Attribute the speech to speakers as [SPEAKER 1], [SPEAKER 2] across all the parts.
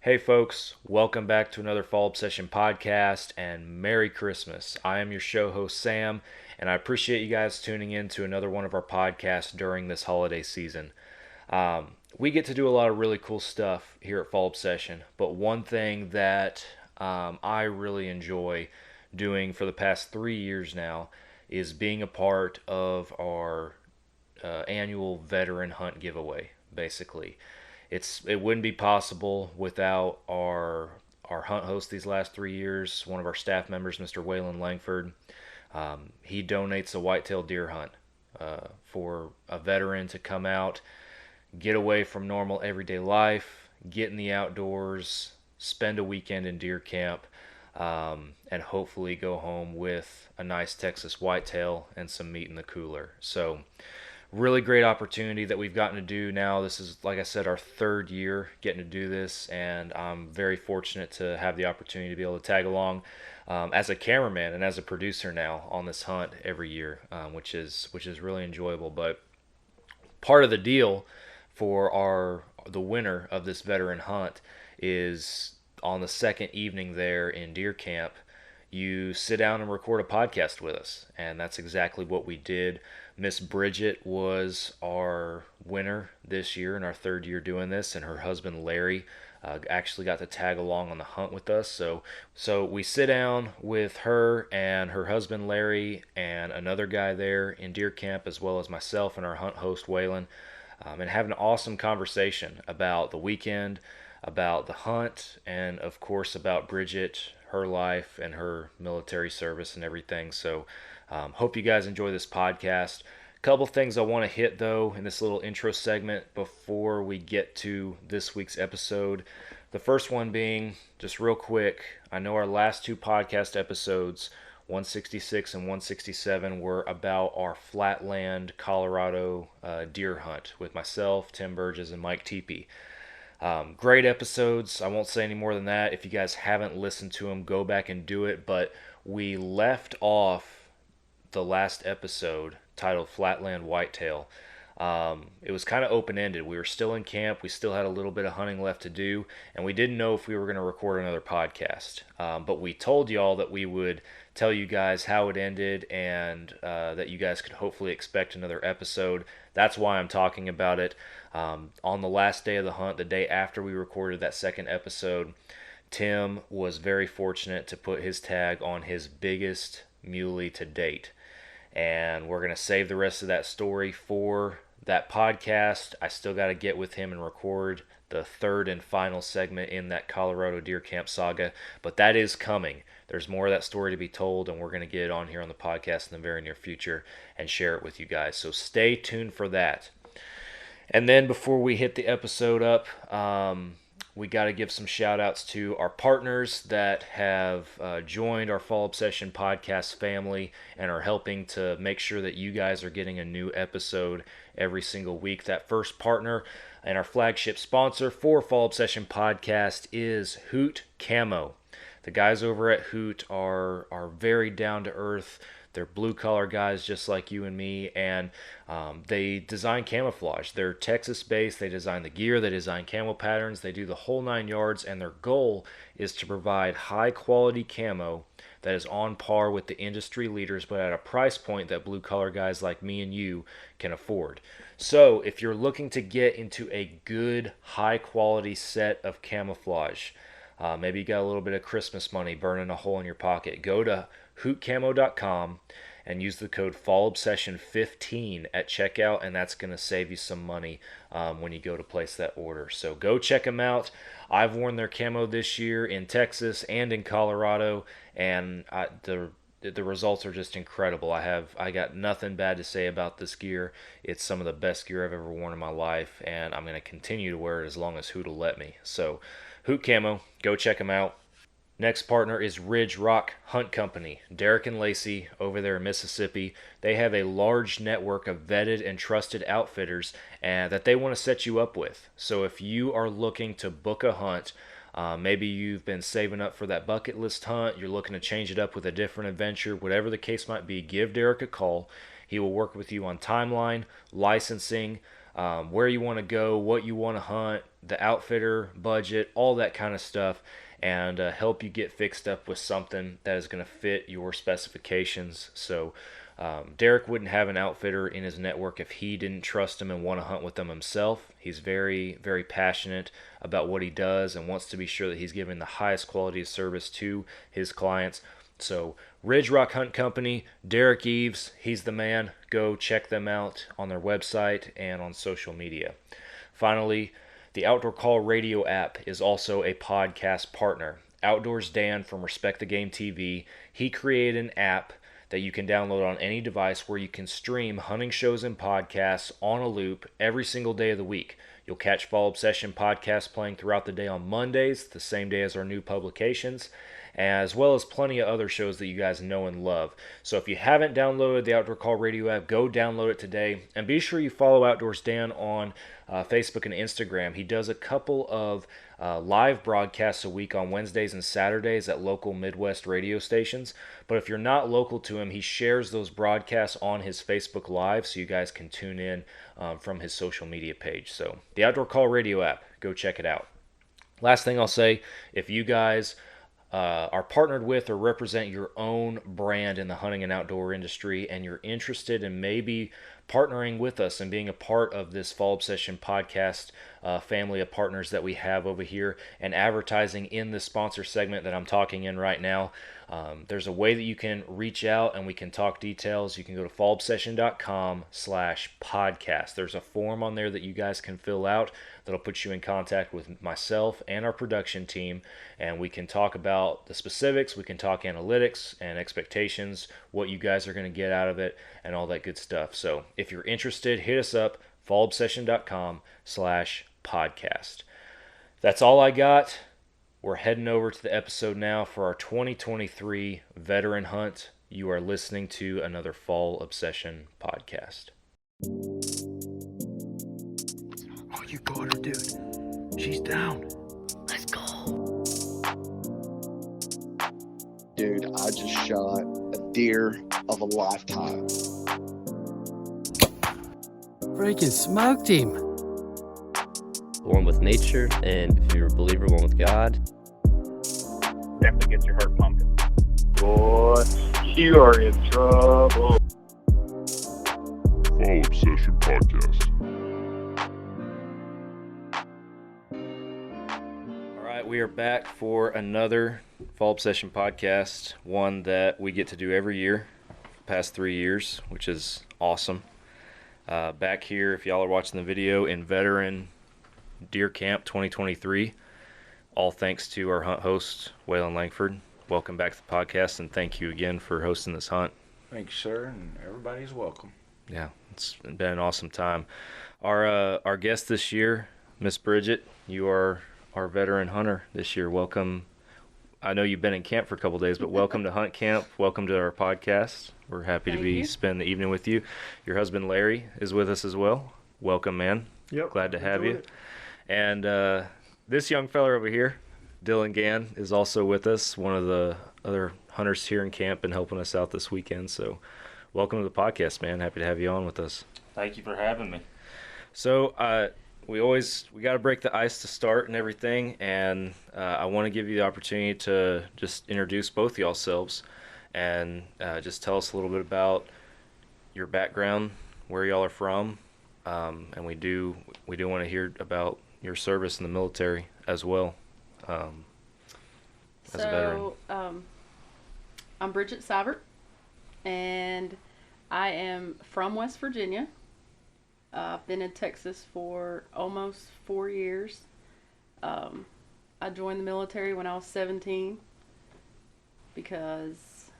[SPEAKER 1] Hey folks, welcome back to another Fall Obsession podcast and Merry Christmas. I am your show host Sam, and I appreciate you guys tuning in to another one of our podcasts during this holiday season. We get to do a lot of really cool stuff here at Fall Obsession, but one thing that I really enjoy doing for the past 3 years now is being a part of our annual veteran hunt giveaway, basically. It wouldn't be possible without our hunt host these last 3 years. One of our staff members, Mr. Waylan Langford, he donates a whitetail deer hunt for a veteran to come out, get away from normal everyday life, get in the outdoors, spend a weekend in deer camp, and hopefully go home with a nice Texas whitetail and some meat in the cooler. So really great opportunity that we've gotten to do now. This is, like I said, our third year getting to do this, and I'm very fortunate to have the opportunity to be able to tag along as a cameraman and as a producer now on this hunt every year, which is really enjoyable. But part of the deal for the winner of this veteran hunt is on the second evening there in deer camp, you sit down and record a podcast with us. And that's exactly what we did. Miss Bridget was our winner this year in our third year doing this, and her husband Larry actually got to tag along on the hunt with us. So we sit down with her and her husband Larry and another guy there in deer camp, as well as myself and our hunt host Waylan, and have an awesome conversation about the weekend, about the hunt, and of course about Bridget, her life, and her military service and everything. So, hope you guys enjoy this podcast. A couple things I want to hit though in this little intro segment before we get to this week's episode. The first one being, just real quick, I know our last two podcast episodes, 166 and 167, were about our flatland Colorado deer hunt with myself, Tim Burgess, and Mike Teepee. Great episodes. I won't say any more than that. If you guys haven't listened to them, go back and do it. But we left off the last episode titled Flatland Whitetail. It was kind of open ended. We were still in camp. We still had a little bit of hunting left to do, and we didn't know if we were going to record another podcast. But we told y'all that we would tell you guys how it ended and that you guys could hopefully expect another episode. That's why I'm talking about it. On the last day of the hunt, the day after we recorded that second episode, Tim was very fortunate to put his tag on his biggest muley to date. And we're going to save the rest of that story for that podcast. I still got to get with him and record the third and final segment in that Colorado deer camp saga, but that is coming. There's more of that story to be told, and we're going to get it on here on the podcast in the very near future and share it with you guys. So stay tuned for that. And then before we hit the episode up, we got to give some shout outs to our partners that have joined our Fall Obsession podcast family and are helping to make sure that you guys are getting a new episode every single week. That first partner and our flagship sponsor for Fall Obsession podcast is Hoot Camo. The guys over at Hoot are very down to earth. They're blue collar guys just like you and me, and they design camouflage. They're Texas based. They design the gear, they design camo patterns, they do the whole 9 yards, and their goal is to provide high quality camo that is on par with the industry leaders, but at a price point that blue collar guys like me and you can afford. So if you're looking to get into a good high quality set of camouflage, maybe you got a little bit of Christmas money burning a hole in your pocket, go to hootcamo.com and use the code FallObsession15 at checkout, and that's going to save you some money when you go to place that order. So go check them out. I've worn their camo this year in Texas and in Colorado, and the results are just incredible. I got nothing bad to say about this gear. It's some of the best gear I've ever worn in my life, and I'm going to continue to wear it as long as Hoot will let me. So Hoot Camo, go check them out. Next partner is Ridge Rock Hunt Company. Derek and Lacey over there in Mississippi. They have a large network of vetted and trusted outfitters that they want to set you up with. So if you are looking to book a hunt, maybe you've been saving up for that bucket list hunt, you're looking to change it up with a different adventure, whatever the case might be, give Derek a call. He will work with you on timeline, licensing, where you want to go, what you want to hunt, the outfitter, budget, all that kind of stuff, and help you get fixed up with something that is going to fit your specifications. So Derek wouldn't have an outfitter in his network if he didn't trust him and want to hunt with them himself. He's very, very passionate about what he does and wants to be sure that he's giving the highest quality of service to his clients. So Ridge Rock Hunt Company, Derek Eves, he's the man. Go check them out on their website and on social media. Finally, the Outdoor Call Radio app is also a podcast partner. Outdoors Dan from Respect the Game TV, he created an app that you can download on any device where you can stream hunting shows and podcasts on a loop every single day of the week. You'll catch Fall Obsession podcasts playing throughout the day on Mondays, the same day as our new publications, as well as plenty of other shows that you guys know and love. So if you haven't downloaded the Outdoor Call Radio app, go download it today. And be sure you follow Outdoors Dan on Facebook and Instagram. He does a couple of live broadcasts a week on Wednesdays and Saturdays at local Midwest radio stations. But if you're not local to him, he shares those broadcasts on his Facebook Live so you guys can tune in from his social media page. So the Outdoor Call Radio app, go check it out. Last thing I'll say, if you guys are partnered with or represent your own brand in the hunting and outdoor industry and you're interested in maybe partnering with us and being a part of this Fall Obsession podcast family of partners that we have over here and advertising in the sponsor segment that I'm talking in right now, there's a way that you can reach out and we can talk details. You can go to fallobsession.com/podcast. There's a form on there that you guys can fill out that'll put you in contact with myself and our production team, and we can talk about the specifics, we can talk analytics and expectations, what you guys are going to get out of it, and all that good stuff. So if you're interested, hit us up, fallobsession.com/podcast. That's all I got. We're heading over to the episode now for our 2023 veteran hunt. You are listening to another Fall Obsession podcast.
[SPEAKER 2] Oh, you got her, dude. She's down.
[SPEAKER 3] Let's go.
[SPEAKER 4] Dude, I just shot a deer of a lifetime.
[SPEAKER 3] Freaking smoked him.
[SPEAKER 5] One with nature, and if you're a believer, one with God.
[SPEAKER 6] Definitely gets your heart pumping. Boy, you are in trouble.
[SPEAKER 7] Fall Obsession Podcast.
[SPEAKER 1] All right, we are back for another Fall Obsession podcast, one that we get to do every year, the past 3 years, which is awesome. Back here, if y'all are watching the video, in veteran Deer Camp 2023, all thanks to our Hunt Host Waylan Langford. Welcome back to the podcast, and thank you again for hosting this hunt.
[SPEAKER 2] Thanks, sir, and everybody's welcome.
[SPEAKER 1] Yeah, it's been an awesome time. Our guest this year, Miss Bridget, you are our veteran hunter this year. Welcome. I know you've been in camp for a couple days, but welcome to Hunt Camp. Welcome to our podcast. We're happy to spend the evening with you. Your husband Larry is with us as well. Welcome, man.
[SPEAKER 2] Yep.
[SPEAKER 1] Glad to have you. And this young fella over here, Dylan Gann, is also with us, one of the other hunters here in camp and helping us out this weekend. So welcome to the podcast, man. Happy to have you on with us.
[SPEAKER 8] Thank you for having me.
[SPEAKER 1] So we got to break the ice to start and everything, and I want to give you the opportunity to just introduce both yourselves and just tell us a little bit about your background, where y'all are from, and we do want to hear about your service in the military as well, as a veteran.
[SPEAKER 9] I'm Bridget Seybert, and I am from West Virginia. I've been in Texas for almost 4 years. I joined the military when I was 17 because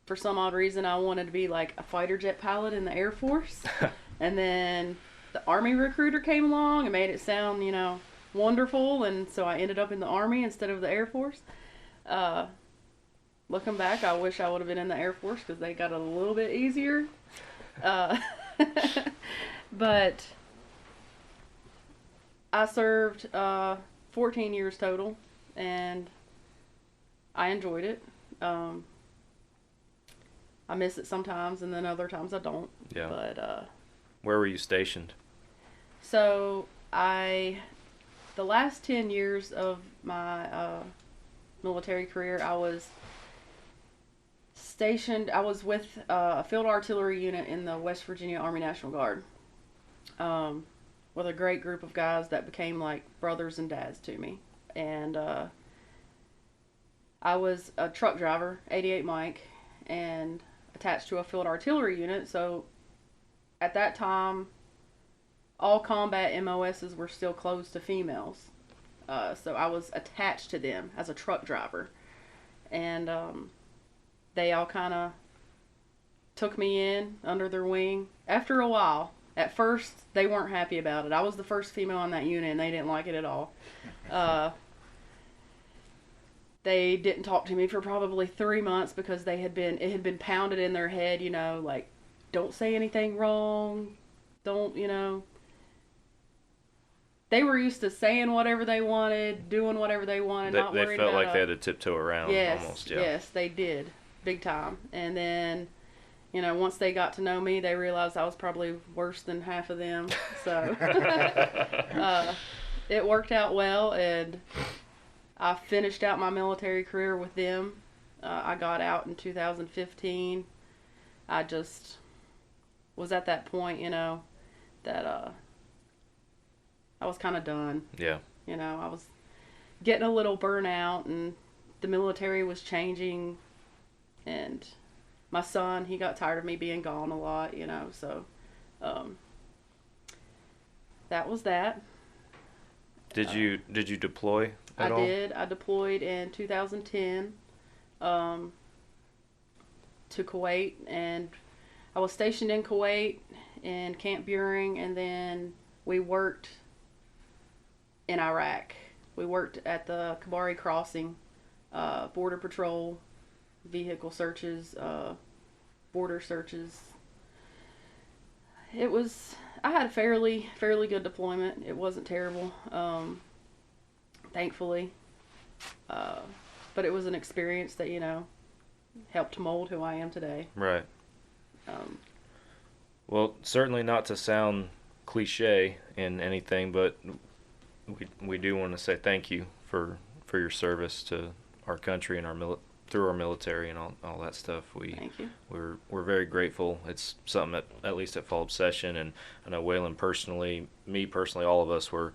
[SPEAKER 9] for some odd reason I wanted to be like a fighter jet pilot in the Air Force. And then the Army recruiter came along and made it sound, wonderful. And so I ended up in the Army instead of the Air Force. Looking back, I wish I would have been in the Air Force because they got it a little bit easier. But I served 14 years total, and I enjoyed it. I miss it sometimes, and then other times I don't.
[SPEAKER 1] Yeah.
[SPEAKER 9] But
[SPEAKER 1] where were you stationed?
[SPEAKER 9] So the last 10 years of my military career, I was stationed. I was with a field artillery unit in the West Virginia Army National Guard, with a great group of guys that became like brothers and dads to me. And I was a truck driver, 88 Mike, and attached to a field artillery unit. So at that time, all combat MOSs were still closed to females. So I was attached to them as a truck driver. And they all kind of took me in under their wing. After a while, at first, they weren't happy about it. I was the first female on that unit, and they didn't like it at all. They didn't talk to me for probably 3 months because it had been pounded in their head, you know, like, don't say anything wrong, don't, you know. They were used to saying whatever they wanted, doing whatever they wanted, not worried about
[SPEAKER 1] They felt like they had to tiptoe around almost, yeah.
[SPEAKER 9] Yes, they did, big time. And then, you know, once they got to know me, they realized I was probably worse than half of them. So it worked out well, and I finished out my military career with them. I got out in 2015. I just was at that point, you know, that I was kind of done.
[SPEAKER 1] Yeah.
[SPEAKER 9] You know, I was getting a little burnout, and the military was changing, and my son, he got tired of me being gone a lot, you know, so that was that.
[SPEAKER 1] Did you deploy at all?
[SPEAKER 9] I did. I deployed in 2010 to Kuwait, and I was stationed in Kuwait in Camp Buring, and then we worked in Iraq. We worked at the Kabari crossing, border patrol, vehicle searches, border searches. I had a fairly good deployment. It wasn't terrible, thankfully. But it was an experience that, you know, helped mold who I am today.
[SPEAKER 1] Right. Well, certainly not to sound cliche in anything, but we do want to say thank you for your service to our country and through our military and all that stuff.
[SPEAKER 9] Thank you.
[SPEAKER 1] We're very grateful. It's something that, at least at Fall Obsession, and I know Waylan personally, me personally, all of us we're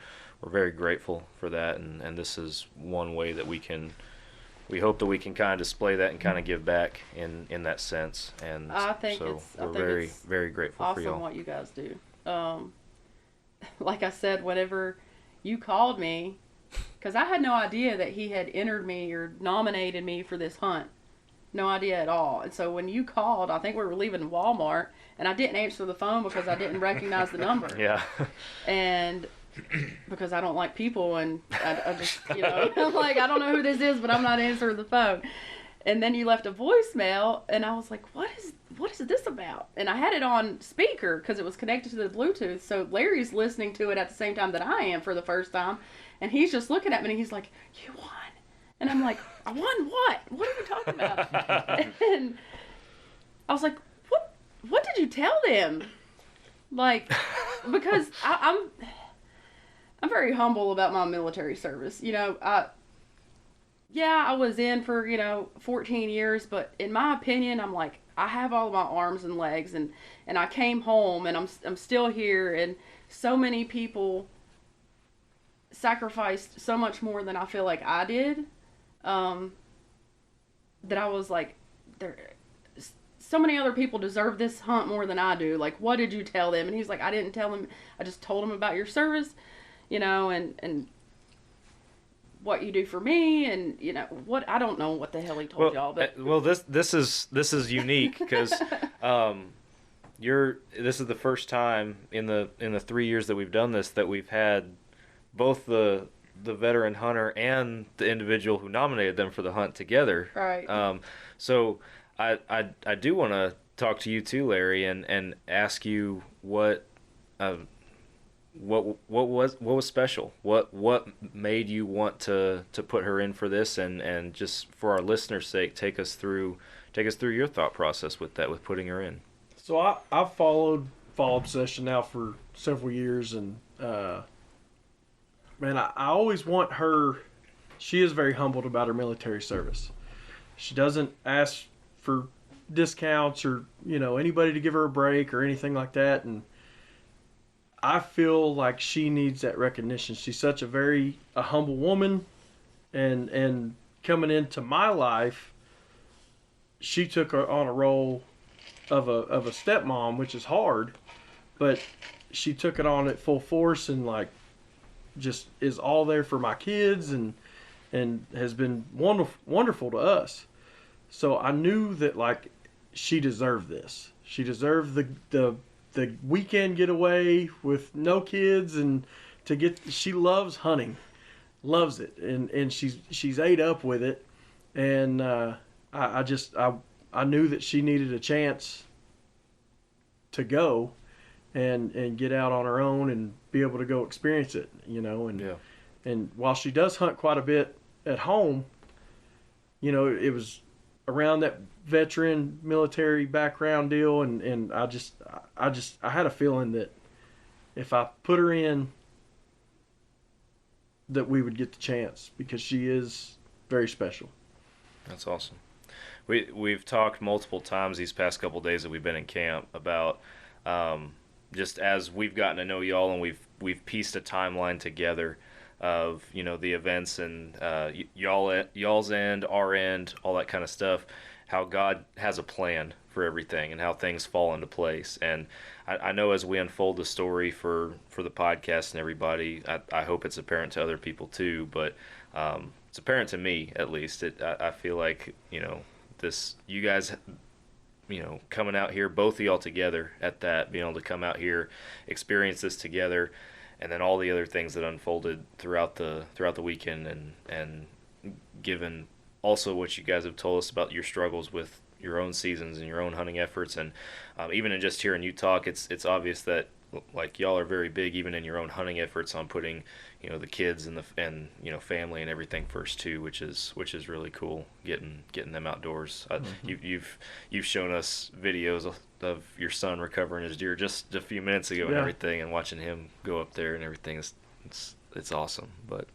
[SPEAKER 1] very grateful for that, and this is one way that we hope that we can kind of display that and kind of give back in that sense. And
[SPEAKER 9] I think
[SPEAKER 1] we're very grateful
[SPEAKER 9] awesome
[SPEAKER 1] for y'all.
[SPEAKER 9] what you guys do. Like I said, whenever you called me, because I had no idea that he had entered me or nominated me for this hunt. No idea at all. And so when you called, I think we were leaving Walmart, and I didn't answer the phone because I didn't recognize the number.
[SPEAKER 1] Yeah.
[SPEAKER 9] And because I don't like people, and I just, you know, I'm like, I don't know who this is, but I'm not answering the phone. And then you left a voicemail, and I was like, what is this about? And I had it on speaker because it was connected to the Bluetooth. So Larry's listening to it at the same time that I am for the first time. And he's just looking at me, and he's like, you won. And I'm like, I won what? What are you talking about? And I was like, what did you tell them? Like, because I'm very humble about my military service. You know, I was in for, 14 years, but in my opinion, I'm like, I have all of my arms and legs, and I came home, and I'm still here, and so many people sacrificed so much more than I feel like I did, that I was like, so many other people deserve this hunt more than I do. Like, what did you tell them? And he's like, I didn't tell them. I just told them about your service, and what you do for me, and what, I don't know what the hell he told y'all, but
[SPEAKER 1] this is unique because this is the first time in the 3 years that we've done this that we've had both the veteran hunter and the individual who nominated them for the hunt together.
[SPEAKER 9] Right.
[SPEAKER 1] So I do want to talk to you too, Larry, and ask you what was special? What made you want to put her in for this, and just for our listeners' sake, take us through your thought process with putting her in.
[SPEAKER 8] So I've followed Fall Obsession now for several years, and man, I always want her. She is very humbled about her military service. She doesn't ask for discounts or anybody to give her a break or anything like that, and I feel like she needs that recognition. She's such a humble woman, and coming into my life, she took her on a role of a stepmom, which is hard, but she took it on at full force and like just is all there for my kids and has been wonderful to us. So I knew that like she deserved this. She deserved the weekend getaway with no kids and she loves hunting, loves it, and she's ate up with it, and I knew that she needed a chance to go and get out on her own and be able to go experience it, and while she does hunt quite a bit at home, it was around that veteran military background deal, and I had a feeling that if I put her in, that we would get the chance, because she is very special.
[SPEAKER 1] That's awesome. We've talked multiple times these past couple of days that we've been in camp about just as we've gotten to know y'all, and we've pieced a timeline together of the events and y'all's end, our end, all that kind of stuff. How God has a plan for everything and how things fall into place. And I know as we unfold the story for the podcast and everybody, I hope it's apparent to other people too. But it's apparent to me at least. I feel like this, you guys, coming out here, both of y'all together at that, being able to come out here, experience this together, and then all the other things that unfolded throughout the weekend, and given also what you guys have told us about your struggles with your own seasons and your own hunting efforts, and even in just hearing you talk, it's obvious that like y'all are very big even in your own hunting efforts on putting the kids and family and everything first too, which is really cool, getting them outdoors. You've shown us videos of your son recovering his deer just a few minutes ago and everything, and watching him go up there and everything it's awesome. But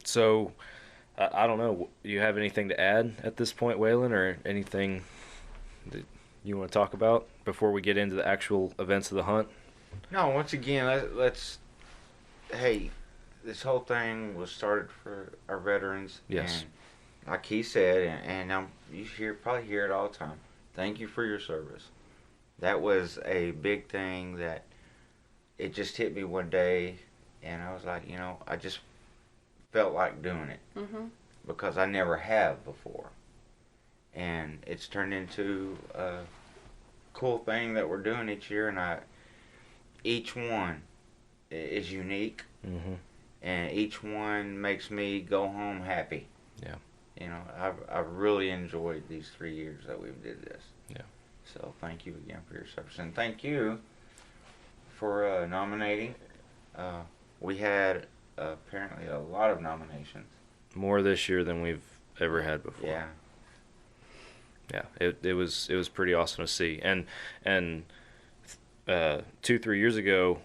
[SPEAKER 1] so I don't know, do you have anything to add at this point, Waylan, or anything that you want to talk about before we get into the actual events of the hunt?
[SPEAKER 10] No, once again, let's hey, this whole thing was started for our veterans.
[SPEAKER 1] Yes.
[SPEAKER 10] And like he said, and you probably hear it all the time, thank you for your service. That was a big thing that it just hit me one day, and I was like, I just felt like doing it, because I never have before. And it's turned into a cool thing that we're doing each year, and each one is unique, and each one makes me go home happy.
[SPEAKER 1] Yeah.
[SPEAKER 10] I've really enjoyed these 3 years that we've did this.
[SPEAKER 1] Yeah.
[SPEAKER 10] So thank you again for your service, and thank you for nominating. We had apparently a lot of nominations. More
[SPEAKER 1] this year than we've ever had before.
[SPEAKER 10] Yeah.
[SPEAKER 1] Yeah, it was pretty awesome to see. And 2-3 years ago,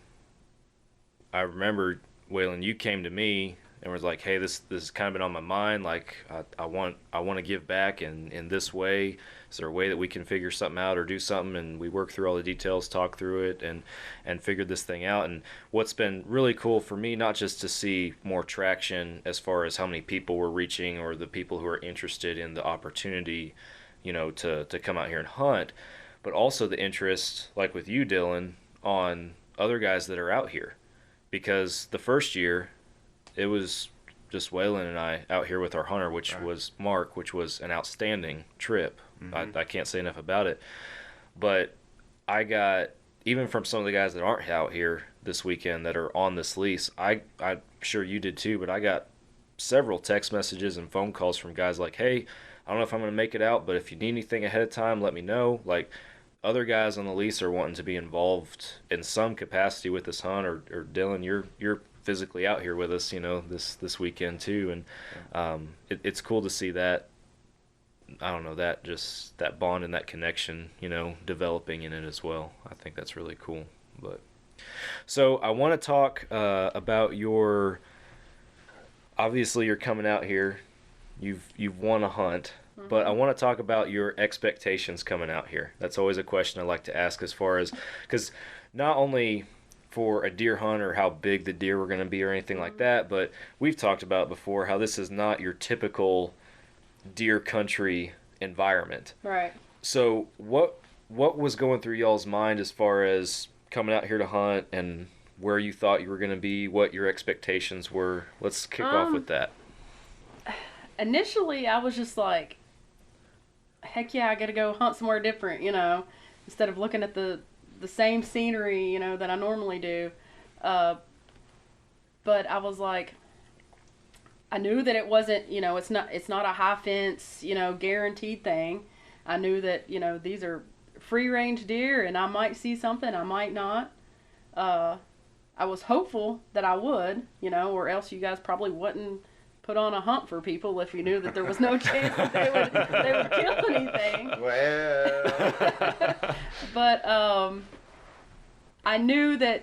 [SPEAKER 1] I remember, Waylan, you came to me and was like, hey, this has kind of been on my mind, like I want to give back in this way. Is there a way that we can figure something out or do something? And we worked through all the details, talked through it, and figured this thing out. And what's been really cool for me, not just to see more traction as far as how many people we're reaching or the people who are interested in the opportunity, to come out here and hunt, but also the interest, like with you, Dylan, on other guys that are out here. Because the first year, it was just Waylan and I out here with our hunter, which was Mark, which was an outstanding trip. I can't say enough about it. But I got, even from some of the guys that aren't out here this weekend that are on this lease, I'm sure you did too, but I got several text messages and phone calls from guys like, hey, I don't know if I'm going to make it out, but if you need anything ahead of time, let me know. Like, other guys on the lease are wanting to be involved in some capacity with this hunt, or Dylan, you're physically out here with us, this weekend too, and it's cool to see that. I don't know, that bond and that connection, developing in it as well. I think that's really cool. But So I want to talk about your. Obviously, you're coming out here. You've won a hunt, but I want to talk about your expectations coming out here. That's always a question I like to ask, as far as, because not only for a deer hunt or how big the deer were going to be or anything like that, but we've talked about before how this is not your typical deer country environment.
[SPEAKER 9] Right.
[SPEAKER 1] So what was going through y'all's mind as far as coming out here to hunt, and where you thought you were going to be, what your expectations were? Let's kick off with that.
[SPEAKER 9] Initially, I was just like, heck yeah, I got to go hunt somewhere different, instead of looking at the same scenery, that I normally do. But I was like, I knew that it wasn't, it's not a high fence, guaranteed thing. I knew that, these are free range deer, and I might see something, I might not. I was hopeful that I would, or else you guys probably wouldn't put on a hunt for people if you knew that there was no chance that they would kill anything.
[SPEAKER 10] Well.
[SPEAKER 9] But I knew that,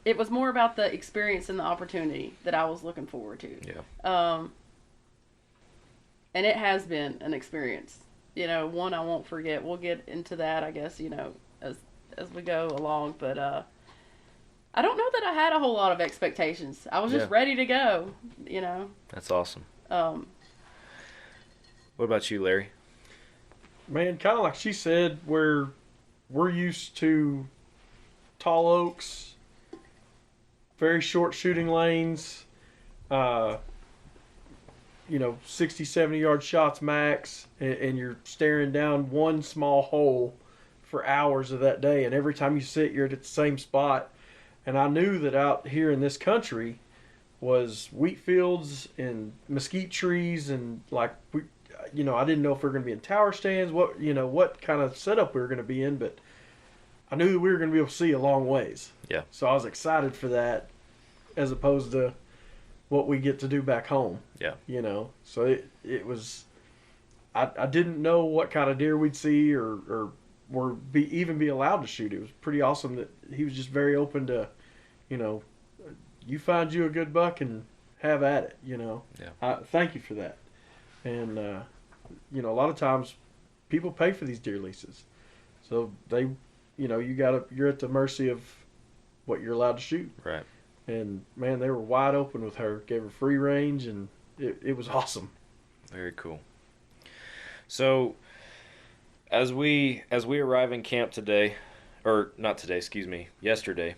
[SPEAKER 9] it was more about the experience and the opportunity that I was looking forward to.
[SPEAKER 1] Yeah.
[SPEAKER 9] And it has been an experience. One I won't forget. We'll get into that, I guess, as we go along. But I don't know that I had a whole lot of expectations. I was just ready to go,
[SPEAKER 1] That's awesome.
[SPEAKER 9] Um,
[SPEAKER 1] What about you, Larry?
[SPEAKER 8] Man, kind of like she said, we're used to tall oaks, very short shooting lanes, 60, 70-yard shots max, and you're staring down one small hole for hours of that day. And every time you sit, you're at the same spot. And I knew that out here in this country was wheat fields and mesquite trees, and I didn't know if we were going to be in tower stands, what kind of setup we were going to be in, but I knew that we were going to be able to see a long ways.
[SPEAKER 1] Yeah.
[SPEAKER 8] So I was excited for that, as opposed to what we get to do back home.
[SPEAKER 1] Yeah.
[SPEAKER 8] So it was, I didn't know what kind of deer we'd see or even be allowed to shoot. It was pretty awesome that he was just very open to, you find you a good buck and have at it,
[SPEAKER 1] Yeah.
[SPEAKER 8] Thank you for that. And, a lot of times people pay for these deer leases. So they, you're at the mercy of what you're allowed to shoot.
[SPEAKER 1] Right.
[SPEAKER 8] And man, they were wide open with her, gave her free range, and it was awesome.
[SPEAKER 1] Very cool. So as we arrive in camp today, or not today, excuse me, yesterday,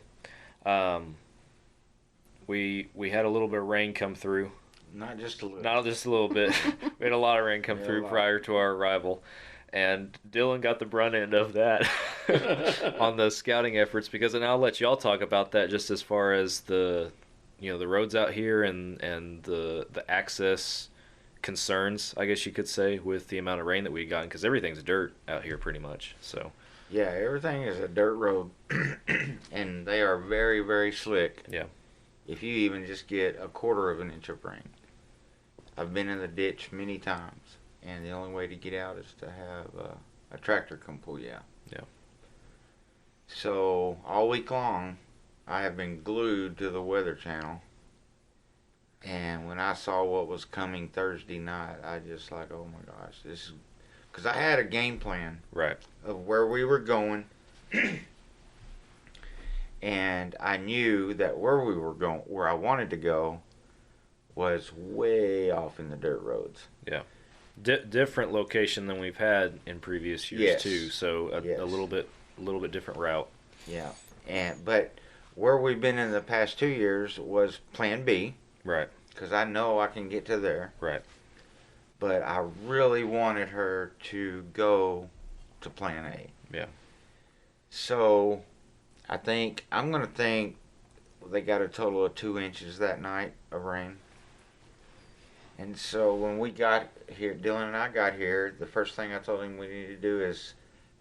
[SPEAKER 1] we had a little bit of rain come through.
[SPEAKER 10] Not just a little.
[SPEAKER 1] Not just a little bit. We had a lot of rain come through prior to our arrival. And Dylan got the brunt end of that on the scouting efforts, and I'll let y'all talk about that, just as far as the roads out here and the access concerns, I guess you could say, with the amount of rain that we got, because everything's dirt out here pretty much. So
[SPEAKER 10] yeah, everything is a dirt road, and they are very, very slick.
[SPEAKER 1] Yeah.
[SPEAKER 10] If you even just get a quarter of an inch of rain. I've been in the ditch many times, and the only way to get out is to have a tractor come pull you out.
[SPEAKER 1] Yeah.
[SPEAKER 10] So all week long, I have been glued to the Weather Channel. And when I saw what was coming Thursday night, I just like, oh my gosh, this is, because I had a game plan
[SPEAKER 1] Right.
[SPEAKER 10] of where we were going, and I knew that where we were going, where I wanted to go, was way off in the dirt roads.
[SPEAKER 1] Yeah. Different location than we've had in previous years.
[SPEAKER 10] Yes.
[SPEAKER 1] Too. So a little bit different route.
[SPEAKER 10] Yeah. But where we've been in the past 2 years was Plan B.
[SPEAKER 1] Right.
[SPEAKER 10] Because I know I can get to there.
[SPEAKER 1] Right.
[SPEAKER 10] But I really wanted her to go to Plan A.
[SPEAKER 1] Yeah.
[SPEAKER 10] So I'm going to think they got a total of 2 inches that night of rain. And so when we got here, Dylan and I got here, the first thing I told him we need to do is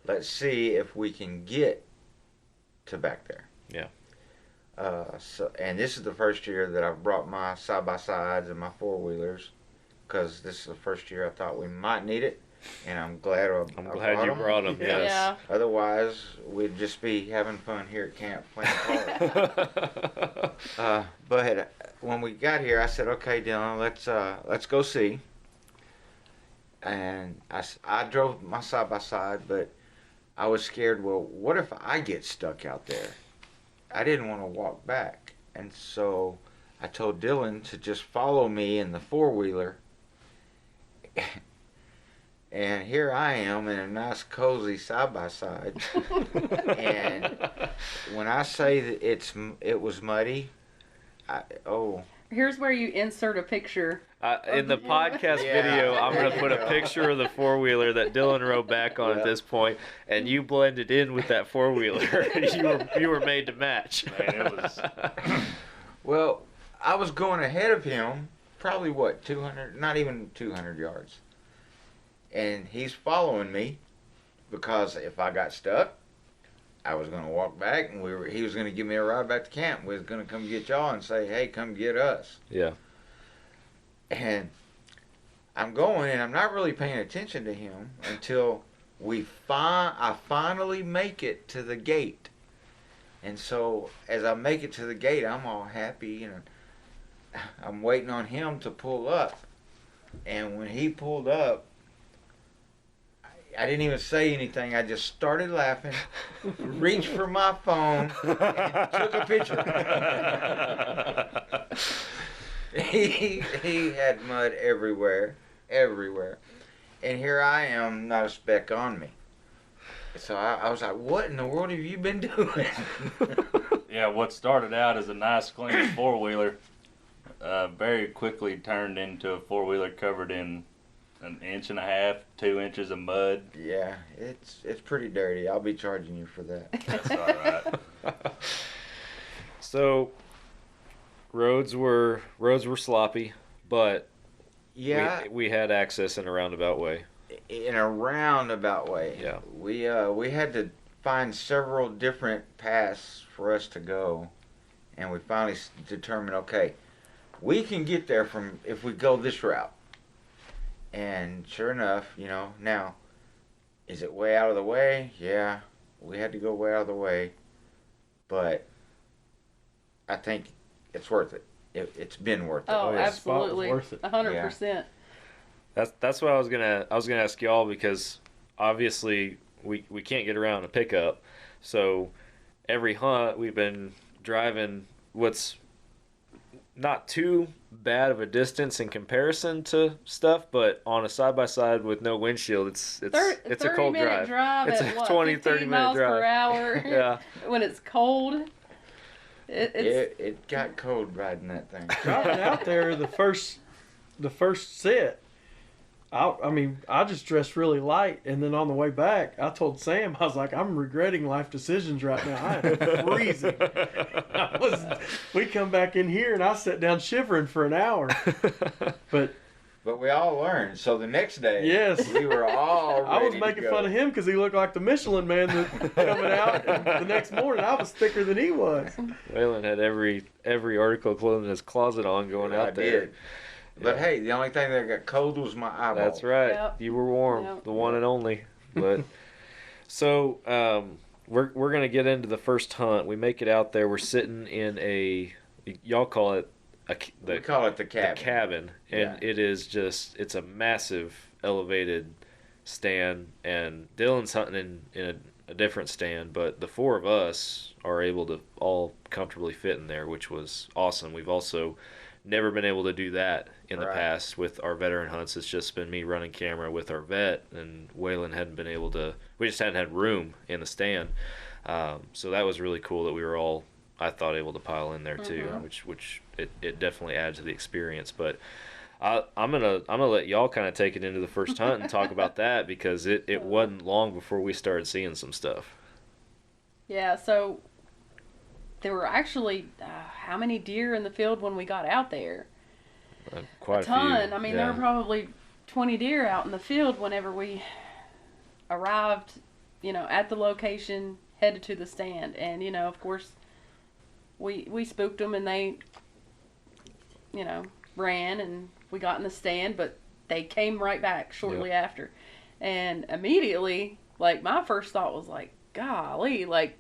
[SPEAKER 10] let's see if we can get to back there.
[SPEAKER 1] Yeah.
[SPEAKER 10] And this is the first year that I've brought my side-by-sides and my four-wheelers, because this is the first year I thought we might need it. and I'm glad I
[SPEAKER 1] glad you brought them.
[SPEAKER 8] Yeah.
[SPEAKER 1] Yes.
[SPEAKER 9] Yeah.
[SPEAKER 10] Otherwise, we'd just be having fun here at camp playing cards. But when we got here, I said, "Okay, Dylan, let's go see." And I drove my side by side, but I was scared. Well, what if I get stuck out there? I didn't want to walk back, and so I told Dylan to just follow me in the four-wheeler. And here I am in a nice, cozy side-by-side. And when I say that it was muddy,
[SPEAKER 9] Here's where you insert a picture.
[SPEAKER 1] In the podcast video, I'm going to put a picture of the four-wheeler that Dylan rode back on at this point, and you blended in with that four-wheeler. you were made to match.
[SPEAKER 6] Man, it was.
[SPEAKER 10] Well, I was going ahead of him, probably 200, not even 200 yards. And he's following me because if I got stuck, I was going to walk back, and he was going to give me a ride back to camp. We was going to come get y'all and say, "Hey, come get us."
[SPEAKER 1] Yeah.
[SPEAKER 10] And I'm going, and I'm not really paying attention to him until I finally make it to the gate. And so as I make it to the gate, I'm all happy, and I'm waiting on him to pull up. And when he pulled up, I didn't even say anything. I just started laughing, reached for my phone, and took a picture. He had mud everywhere. And here I am, not a speck on me. So I was like, what in the world have you been doing?
[SPEAKER 11] Yeah, what started out as a nice, clean four-wheeler very quickly turned into a four-wheeler covered in 1.5 inches, 2 inches of mud.
[SPEAKER 10] Yeah, it's pretty dirty. I'll be charging you for that.
[SPEAKER 11] That's all right.
[SPEAKER 1] So, roads were sloppy, but
[SPEAKER 10] Yeah,
[SPEAKER 1] we had access in a roundabout way.
[SPEAKER 10] in a roundabout way.
[SPEAKER 1] Yeah.
[SPEAKER 10] We had to find several different paths for us to go, and we finally determined, okay, we can get there if we go this route. And sure enough, now, is it way out of the way? Yeah, we had to go way out of the way, but I think it's worth it. It's been worth it.
[SPEAKER 9] Oh,
[SPEAKER 8] yeah,
[SPEAKER 9] absolutely,
[SPEAKER 8] worth it.
[SPEAKER 9] 100%.
[SPEAKER 1] That's what I was gonna ask y'all, because obviously we can't get around a pickup, so every hunt we've been driving what's not too bad of a distance in comparison to stuff, but on a side-by-side with no windshield, it's a cold
[SPEAKER 9] 30-minute drive
[SPEAKER 1] It's
[SPEAKER 9] at
[SPEAKER 1] a
[SPEAKER 9] what,
[SPEAKER 1] 20,
[SPEAKER 9] 15
[SPEAKER 1] 30-minute
[SPEAKER 9] miles
[SPEAKER 1] drive.
[SPEAKER 9] per hour.
[SPEAKER 1] Yeah.
[SPEAKER 9] When it's cold.
[SPEAKER 10] It got cold riding that thing.
[SPEAKER 8] Driving out there, the first set, I just dressed really light, and then on the way back, I told Sam, I was like, I'm regretting life decisions right now. I am freezing. We come back in here, and I sat down shivering for an hour. But
[SPEAKER 10] we all learned. So the next day,
[SPEAKER 8] yes,
[SPEAKER 10] we were all ready
[SPEAKER 8] I was
[SPEAKER 10] to
[SPEAKER 8] making
[SPEAKER 10] go.
[SPEAKER 8] fun of him because he looked like the Michelin man that coming out. And the next morning, I was thicker than he was.
[SPEAKER 1] Waylan had every article of clothing in his closet on going out there.
[SPEAKER 10] Did. But hey, the only thing that got cold was my eyeball.
[SPEAKER 1] That's right.
[SPEAKER 9] Yep.
[SPEAKER 1] You were warm,
[SPEAKER 9] Yep.
[SPEAKER 1] the one and only. But so we're gonna get into the first hunt. We make it out there. We're sitting in y'all call it
[SPEAKER 10] We call it the cabin.
[SPEAKER 1] The cabin, and
[SPEAKER 10] Yeah.
[SPEAKER 1] it's a massive elevated stand. And Dylan's hunting in a different stand, but the four of us are able to all comfortably fit in there, which was awesome. We've also never been able to do that in the past with our veteran hunts. It's just been me running camera with our vet, and Waylan hadn't been able to. We just hadn't had room in the stand, so that was really cool that we were all, I thought, able to pile in there too, which it definitely adds to the experience. But I'm gonna let y'all kind of take it into the first hunt and talk about that, because it wasn't long before we started seeing some stuff.
[SPEAKER 9] Yeah, so there were actually how many deer in the field when we got out there?
[SPEAKER 1] Quite
[SPEAKER 9] a ton.
[SPEAKER 1] few.
[SPEAKER 9] I mean, there were probably 20 deer out in the field whenever we arrived, at the location, headed to the stand. And, of course, we spooked them, and they, ran, and we got in the stand, but they came right back shortly after. And immediately, like, my first thought was like, golly, like,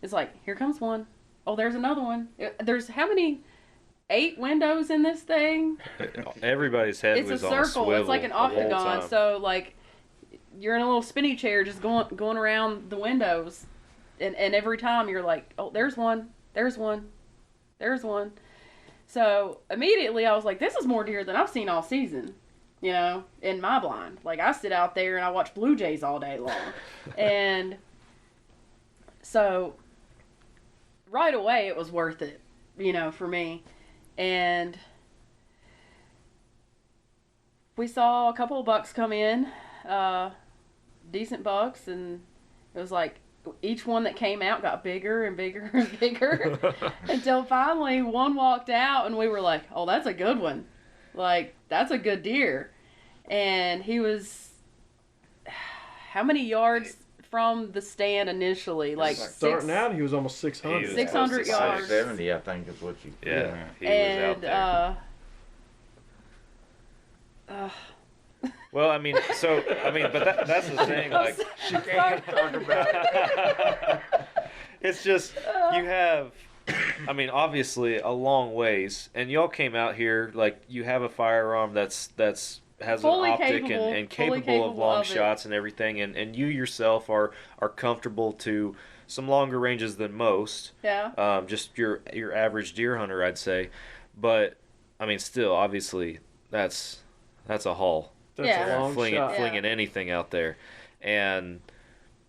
[SPEAKER 9] it's like, here comes one. Oh, there's another one. There's how many? 8 windows in this thing.
[SPEAKER 1] Everybody's head
[SPEAKER 9] It's
[SPEAKER 1] was
[SPEAKER 9] a
[SPEAKER 1] on a
[SPEAKER 9] circle.
[SPEAKER 1] swivel
[SPEAKER 9] It's like an
[SPEAKER 1] the whole
[SPEAKER 9] octagon.
[SPEAKER 1] time.
[SPEAKER 9] So like, you're in a little spinny chair just going around the windows, and every time you're like, oh, there's one, there's one, there's one. So immediately I was like, this is more deer than I've seen all season, you know, in my blind. Like, I sit out there and I watch blue jays all day long. And so right away it was worth it, you know, for me. And we saw a couple of bucks come in, decent bucks, and it was like each one that came out got bigger and bigger and bigger until finally one walked out, and we were like, oh, that's a good one. Like, that's a good deer. And he was, how many yards from the stand initially? Like,
[SPEAKER 8] starting out, he was almost 600.
[SPEAKER 9] 600 yards.
[SPEAKER 10] 670, I think is what you.
[SPEAKER 1] Yeah, he
[SPEAKER 9] and,
[SPEAKER 1] was out there. Well, I mean, but that's the thing. Like,
[SPEAKER 10] She can't talk about it.
[SPEAKER 1] it's just you have. I mean, obviously a long ways, and y'all came out here like you have a firearm that's has
[SPEAKER 9] Fully
[SPEAKER 1] an optic
[SPEAKER 9] capable-
[SPEAKER 1] and
[SPEAKER 9] fully
[SPEAKER 1] capable of long
[SPEAKER 9] of it.
[SPEAKER 1] shots and everything, and you yourself are comfortable to some longer ranges than most.
[SPEAKER 9] Yeah.
[SPEAKER 1] Just your average deer hunter, I'd say, but I mean, still, obviously, that's a haul.
[SPEAKER 8] That's
[SPEAKER 9] Yeah.
[SPEAKER 8] a long
[SPEAKER 1] flinging
[SPEAKER 8] shot.
[SPEAKER 1] flinging anything out there, and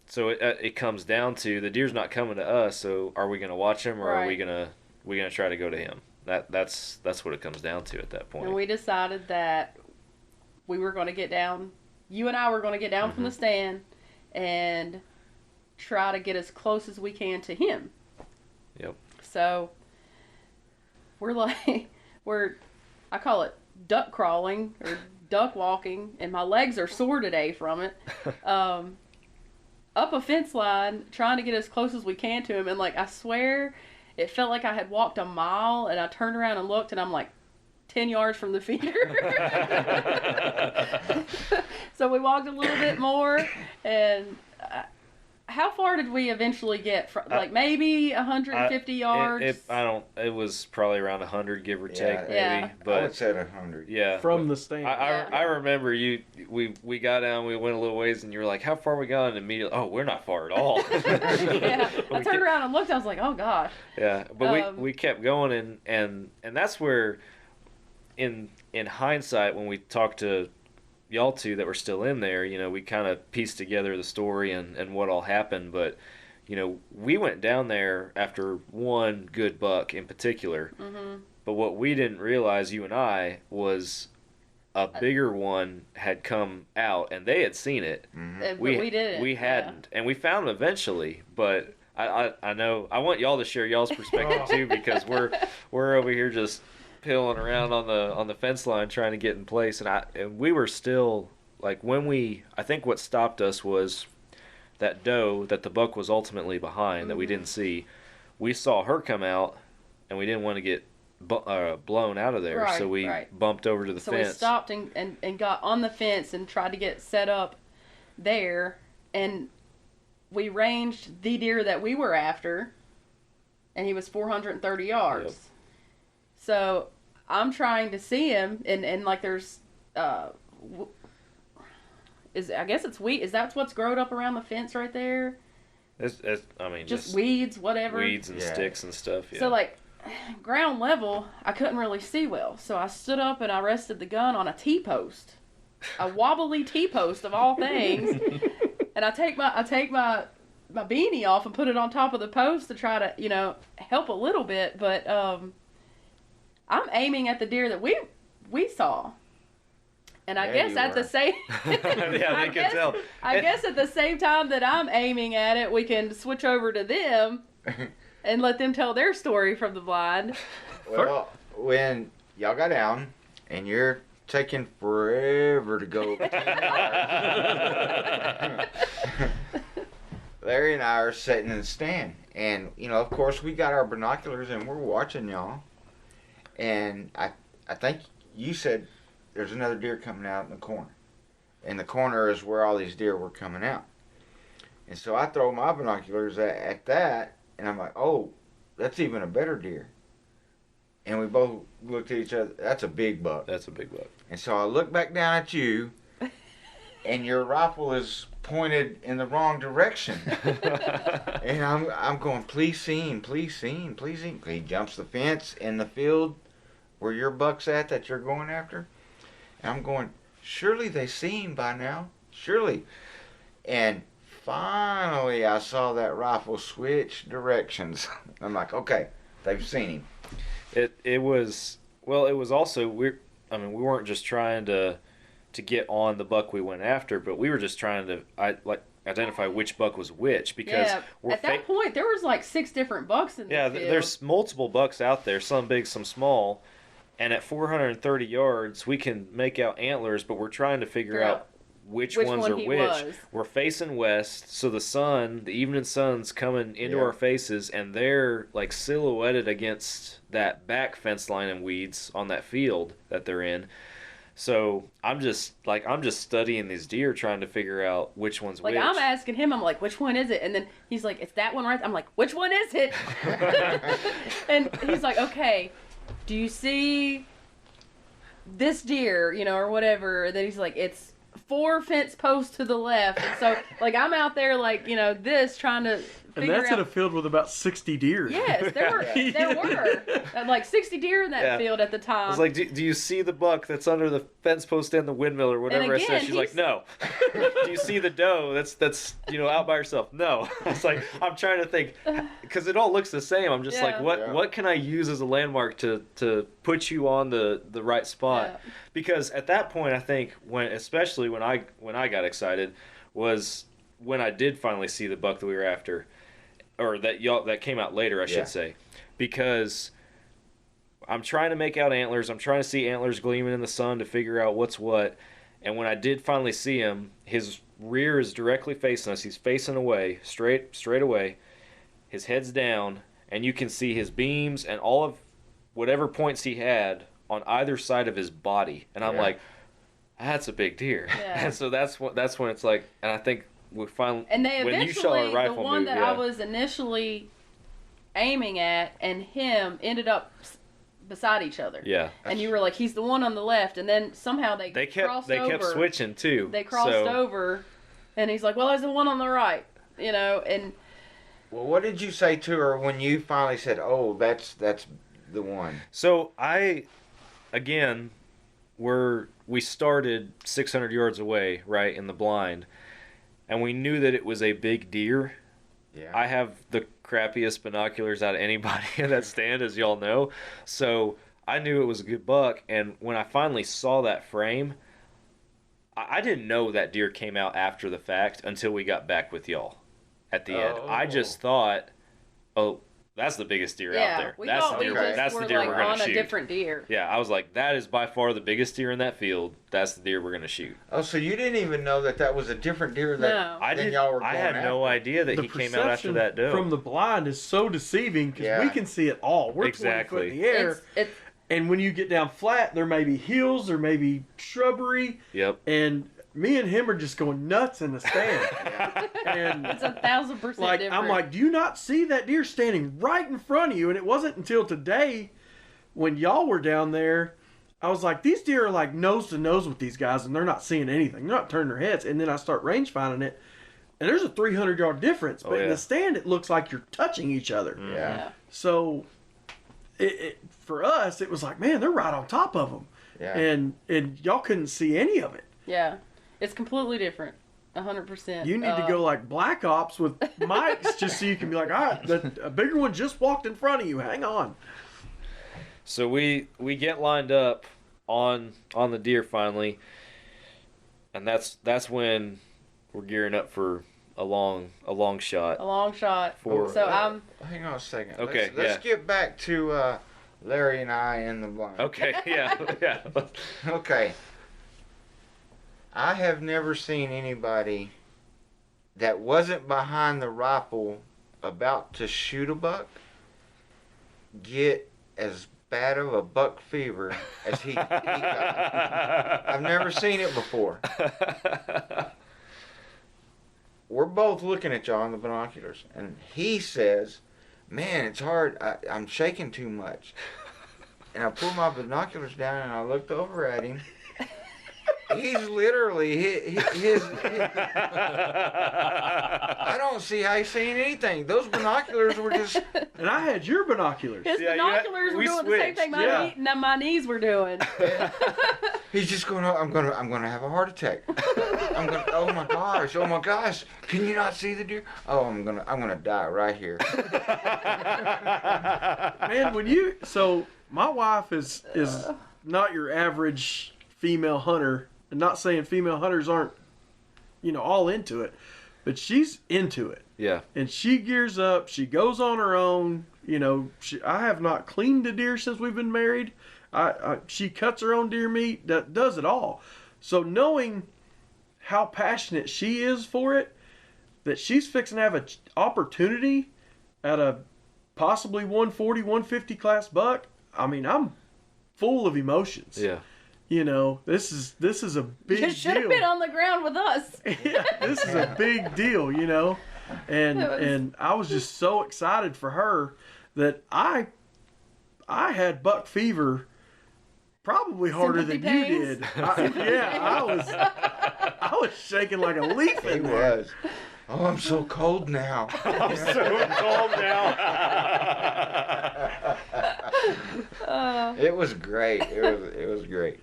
[SPEAKER 1] so it comes down to the deer's not coming to us. So are we going to watch him, or are we
[SPEAKER 9] Right.
[SPEAKER 1] gonna try to go to him? That's what it comes down to at that point.
[SPEAKER 9] And we decided that we were going to get down. You and I were going to get down from the stand and try to get as close as we can to him.
[SPEAKER 1] Yep.
[SPEAKER 9] So we're like, I call it duck crawling or duck walking, and my legs are sore today from it. Up a fence line, trying to get as close as we can to him, and like, I swear, it felt like I had walked a mile, and I turned around and looked, and I'm like 10 yards from the feeder. So we walked a little bit more, and how far did we eventually get? From, like, maybe 150 yards?
[SPEAKER 1] It was probably around 100, give or take, maybe.
[SPEAKER 9] Yeah.
[SPEAKER 10] I
[SPEAKER 1] But
[SPEAKER 10] would say 100.
[SPEAKER 1] yeah,
[SPEAKER 8] From the stand.
[SPEAKER 1] I remember we got down, we went a little ways, and you were like, how far we gone? And immediately, oh, we're not far at all.
[SPEAKER 9] Yeah, I turned around and looked, I was like, oh gosh.
[SPEAKER 1] Yeah, but we kept going, and that's where, in hindsight, when we talked to y'all two that were still in there, you know, we kind of pieced together the story and what all happened. But, you know, we went down there after one good buck in particular.
[SPEAKER 9] Mm-hmm.
[SPEAKER 1] But what we didn't realize, you and I, was a bigger one had come out, and they had seen it.
[SPEAKER 9] But we didn't.
[SPEAKER 1] We hadn't, and we found them eventually. But I know I want y'all to share y'all's perspective too, because we're over here just pilling around on the fence line trying to get in place, and we were still like, I think what stopped us was that doe that the buck was ultimately behind, that we didn't see. We saw her come out, and we didn't want to get blown out of there,
[SPEAKER 9] Right,
[SPEAKER 1] so we
[SPEAKER 9] right.
[SPEAKER 1] bumped over to the
[SPEAKER 9] So
[SPEAKER 1] fence.
[SPEAKER 9] we stopped and got on the fence and tried to get set up there, and we ranged the deer that we were after, and he was 430 yards.
[SPEAKER 1] Yep.
[SPEAKER 9] So I'm trying to see him, and like, there's I guess it's wheat. Is that what's growed up around the fence right there?
[SPEAKER 1] I mean,
[SPEAKER 9] Just weeds, whatever.
[SPEAKER 1] weeds and sticks and stuff. Yeah.
[SPEAKER 9] So, like, ground level, I couldn't really see well. So I stood up and I rested the gun on a T-post. A wobbly T-post of all things. And I take my beanie off and put it on top of the post to try to, you know, help a little bit. But I'm aiming at the deer that we saw. And I guess at the same
[SPEAKER 1] yeah, they can tell.
[SPEAKER 9] I guess at the same time that I'm aiming at it, we can switch over to them and let them tell their story from the blind.
[SPEAKER 10] Well, when y'all got down and you're taking forever to go, Larry and I are sitting in the stand, and you know, of course, we got our binoculars and we're watching y'all. And I think you said there's another deer coming out in the corner. in the corner is where all these deer were coming out. And so I throw my binoculars at that, and I'm like, oh, that's even a better deer. And we both looked at each other. That's a big buck.
[SPEAKER 1] That's a big buck.
[SPEAKER 10] And so I look back down at you, and your rifle is pointed in the wrong direction. And I'm going, please see him, please see him, please see him. He jumps the fence in the field where your buck's at that you're going after. And I'm going, surely they see him by now. Surely. And finally I saw that rifle switch directions. I'm like, okay, they've seen him.
[SPEAKER 1] It was also we weren't just trying to get on the buck we went after, but we were just trying to identify which buck was which, because
[SPEAKER 9] at that point there was like 6 different bucks in the field.
[SPEAKER 1] There's multiple bucks out there, some big, some small, and at 430 yards we can make out antlers, but we're trying to figure out which ones are which. We're facing west, so the evening sun's coming into our faces, and they're like silhouetted against that back fence line and weeds on that field that they're in. So I'm just studying these deer, trying to figure out which one's which.
[SPEAKER 9] I'm asking him, I'm like, which one is it? And then he's like, it's that one right? I'm like, which one is it? And he's like, okay, do you see this deer, or whatever? And then he's like, it's 4 fence posts to the left. And so I'm out there this trying to
[SPEAKER 8] and that's in a field with about 60 deer.
[SPEAKER 9] Yes, there were like 60 deer in that field at the time.
[SPEAKER 1] I was like, do you see the buck that's under the fence post and the windmill or whatever? I said. She's like, no. Do you see the doe that's out by herself? No. I was like, I'm trying to think, because it all looks the same. I'm just like, what can I use as a landmark to put you on the right spot? Yeah. Because at that point, I think especially when I got excited was when I did finally see the buck that we were after. Or that came out later, I should say, because I'm trying to make out antlers. I'm trying to see antlers gleaming in the sun to figure out what's what. And when I did finally see him, his rear is directly facing us. He's facing away, straight away. His head's down, and you can see his beams and all of whatever points he had on either side of his body. And I'm like, that's a big deer. Yeah. And so that's when it's like, and I think.
[SPEAKER 9] And they eventually, the one that I was initially aiming at and him ended up beside each other. Yeah. And you were like, he's the one on the left, and then somehow they crossed over. They kept
[SPEAKER 1] switching too.
[SPEAKER 9] They crossed over, and he's like, well, there's the one on the right, and.
[SPEAKER 10] Well, what did you say to her when you finally said, oh, that's the one?
[SPEAKER 1] So we started 600 yards away, right, in the blind. And we knew that it was a big deer. Yeah. I have the crappiest binoculars out of anybody in that stand, as y'all know. So I knew it was a good buck. And when I finally saw that frame, I didn't know that deer came out after the fact until we got back with y'all at the end. I just thought, oh, that's the biggest deer out there. That's the deer we're going to shoot.
[SPEAKER 9] A different deer.
[SPEAKER 1] Yeah, I was like, that is by far the biggest deer in that field. That's the deer we're going to shoot.
[SPEAKER 10] Oh, so you didn't even know that was a different deer than y'all were going
[SPEAKER 1] I had
[SPEAKER 10] after.
[SPEAKER 1] no idea that he came out after that doe.
[SPEAKER 8] From the blind is so deceiving because we can see it all. We're 20 foot in the air. And when you get down flat, there may be hills, there may be shrubbery.
[SPEAKER 1] Yep.
[SPEAKER 8] And me and him are just going nuts in the stand.
[SPEAKER 9] And it's 1,000% different.
[SPEAKER 8] I'm like, do you not see that deer standing right in front of you? And it wasn't until today when y'all were down there, I was like, these deer are like nose to nose with these guys and they're not seeing anything. They're not turning their heads. And then I start range finding it and there's a 300-yard difference. But in the stand, it looks like you're touching each other.
[SPEAKER 10] Yeah.
[SPEAKER 8] So for us, it was like, man, they're right on top of them. Yeah. And y'all couldn't see any of it.
[SPEAKER 9] Yeah. It's completely different. 100%.
[SPEAKER 8] You need to go like Black Ops with mics just so you can be like, all right, a bigger one just walked in front of you. Hang on.
[SPEAKER 1] So we get lined up on the deer finally, and that's when we're gearing up for a long shot.
[SPEAKER 9] A long shot.
[SPEAKER 10] Hang on a second.
[SPEAKER 1] Okay.
[SPEAKER 10] Let's get back to Larry and I in the blind.
[SPEAKER 1] Okay. Yeah.
[SPEAKER 10] Okay. I have never seen anybody that wasn't behind the rifle about to shoot a buck get as bad of a buck fever as he got. I've never seen it before. We're both looking at y'all in the binoculars, and he says, "Man, it's hard. I'm shaking too much." And I pulled my binoculars down, and I looked over at him. He's literally his I don't see how he's seeing anything. Those binoculars were just.
[SPEAKER 8] And I had your binoculars.
[SPEAKER 9] His binoculars were doing the same thing my knees were doing.
[SPEAKER 10] He's just going. I'm gonna have a heart attack. Oh my gosh! Can you not see the deer? Oh, I'm gonna die right here.
[SPEAKER 8] Man, so my wife is not your average female hunter. And not saying female hunters aren't, all into it, but she's into it.
[SPEAKER 1] Yeah.
[SPEAKER 8] And she gears up. She goes on her own. I have not cleaned a deer since we've been married. She cuts her own deer meat. Does it all. So knowing how passionate she is for it, that she's fixing to have an opportunity at a possibly 140, 150 class buck. I mean, I'm full of emotions.
[SPEAKER 1] Yeah.
[SPEAKER 8] This is a big deal.
[SPEAKER 9] You should have been on the ground with us.
[SPEAKER 8] Yeah, this is a big deal, And I was just so excited for her that I had buck fever probably harder than you did. I was shaking like a leaf in there.
[SPEAKER 10] Was. Oh, I'm so cold now.
[SPEAKER 1] I'm so cold now.
[SPEAKER 10] It was great. It was great.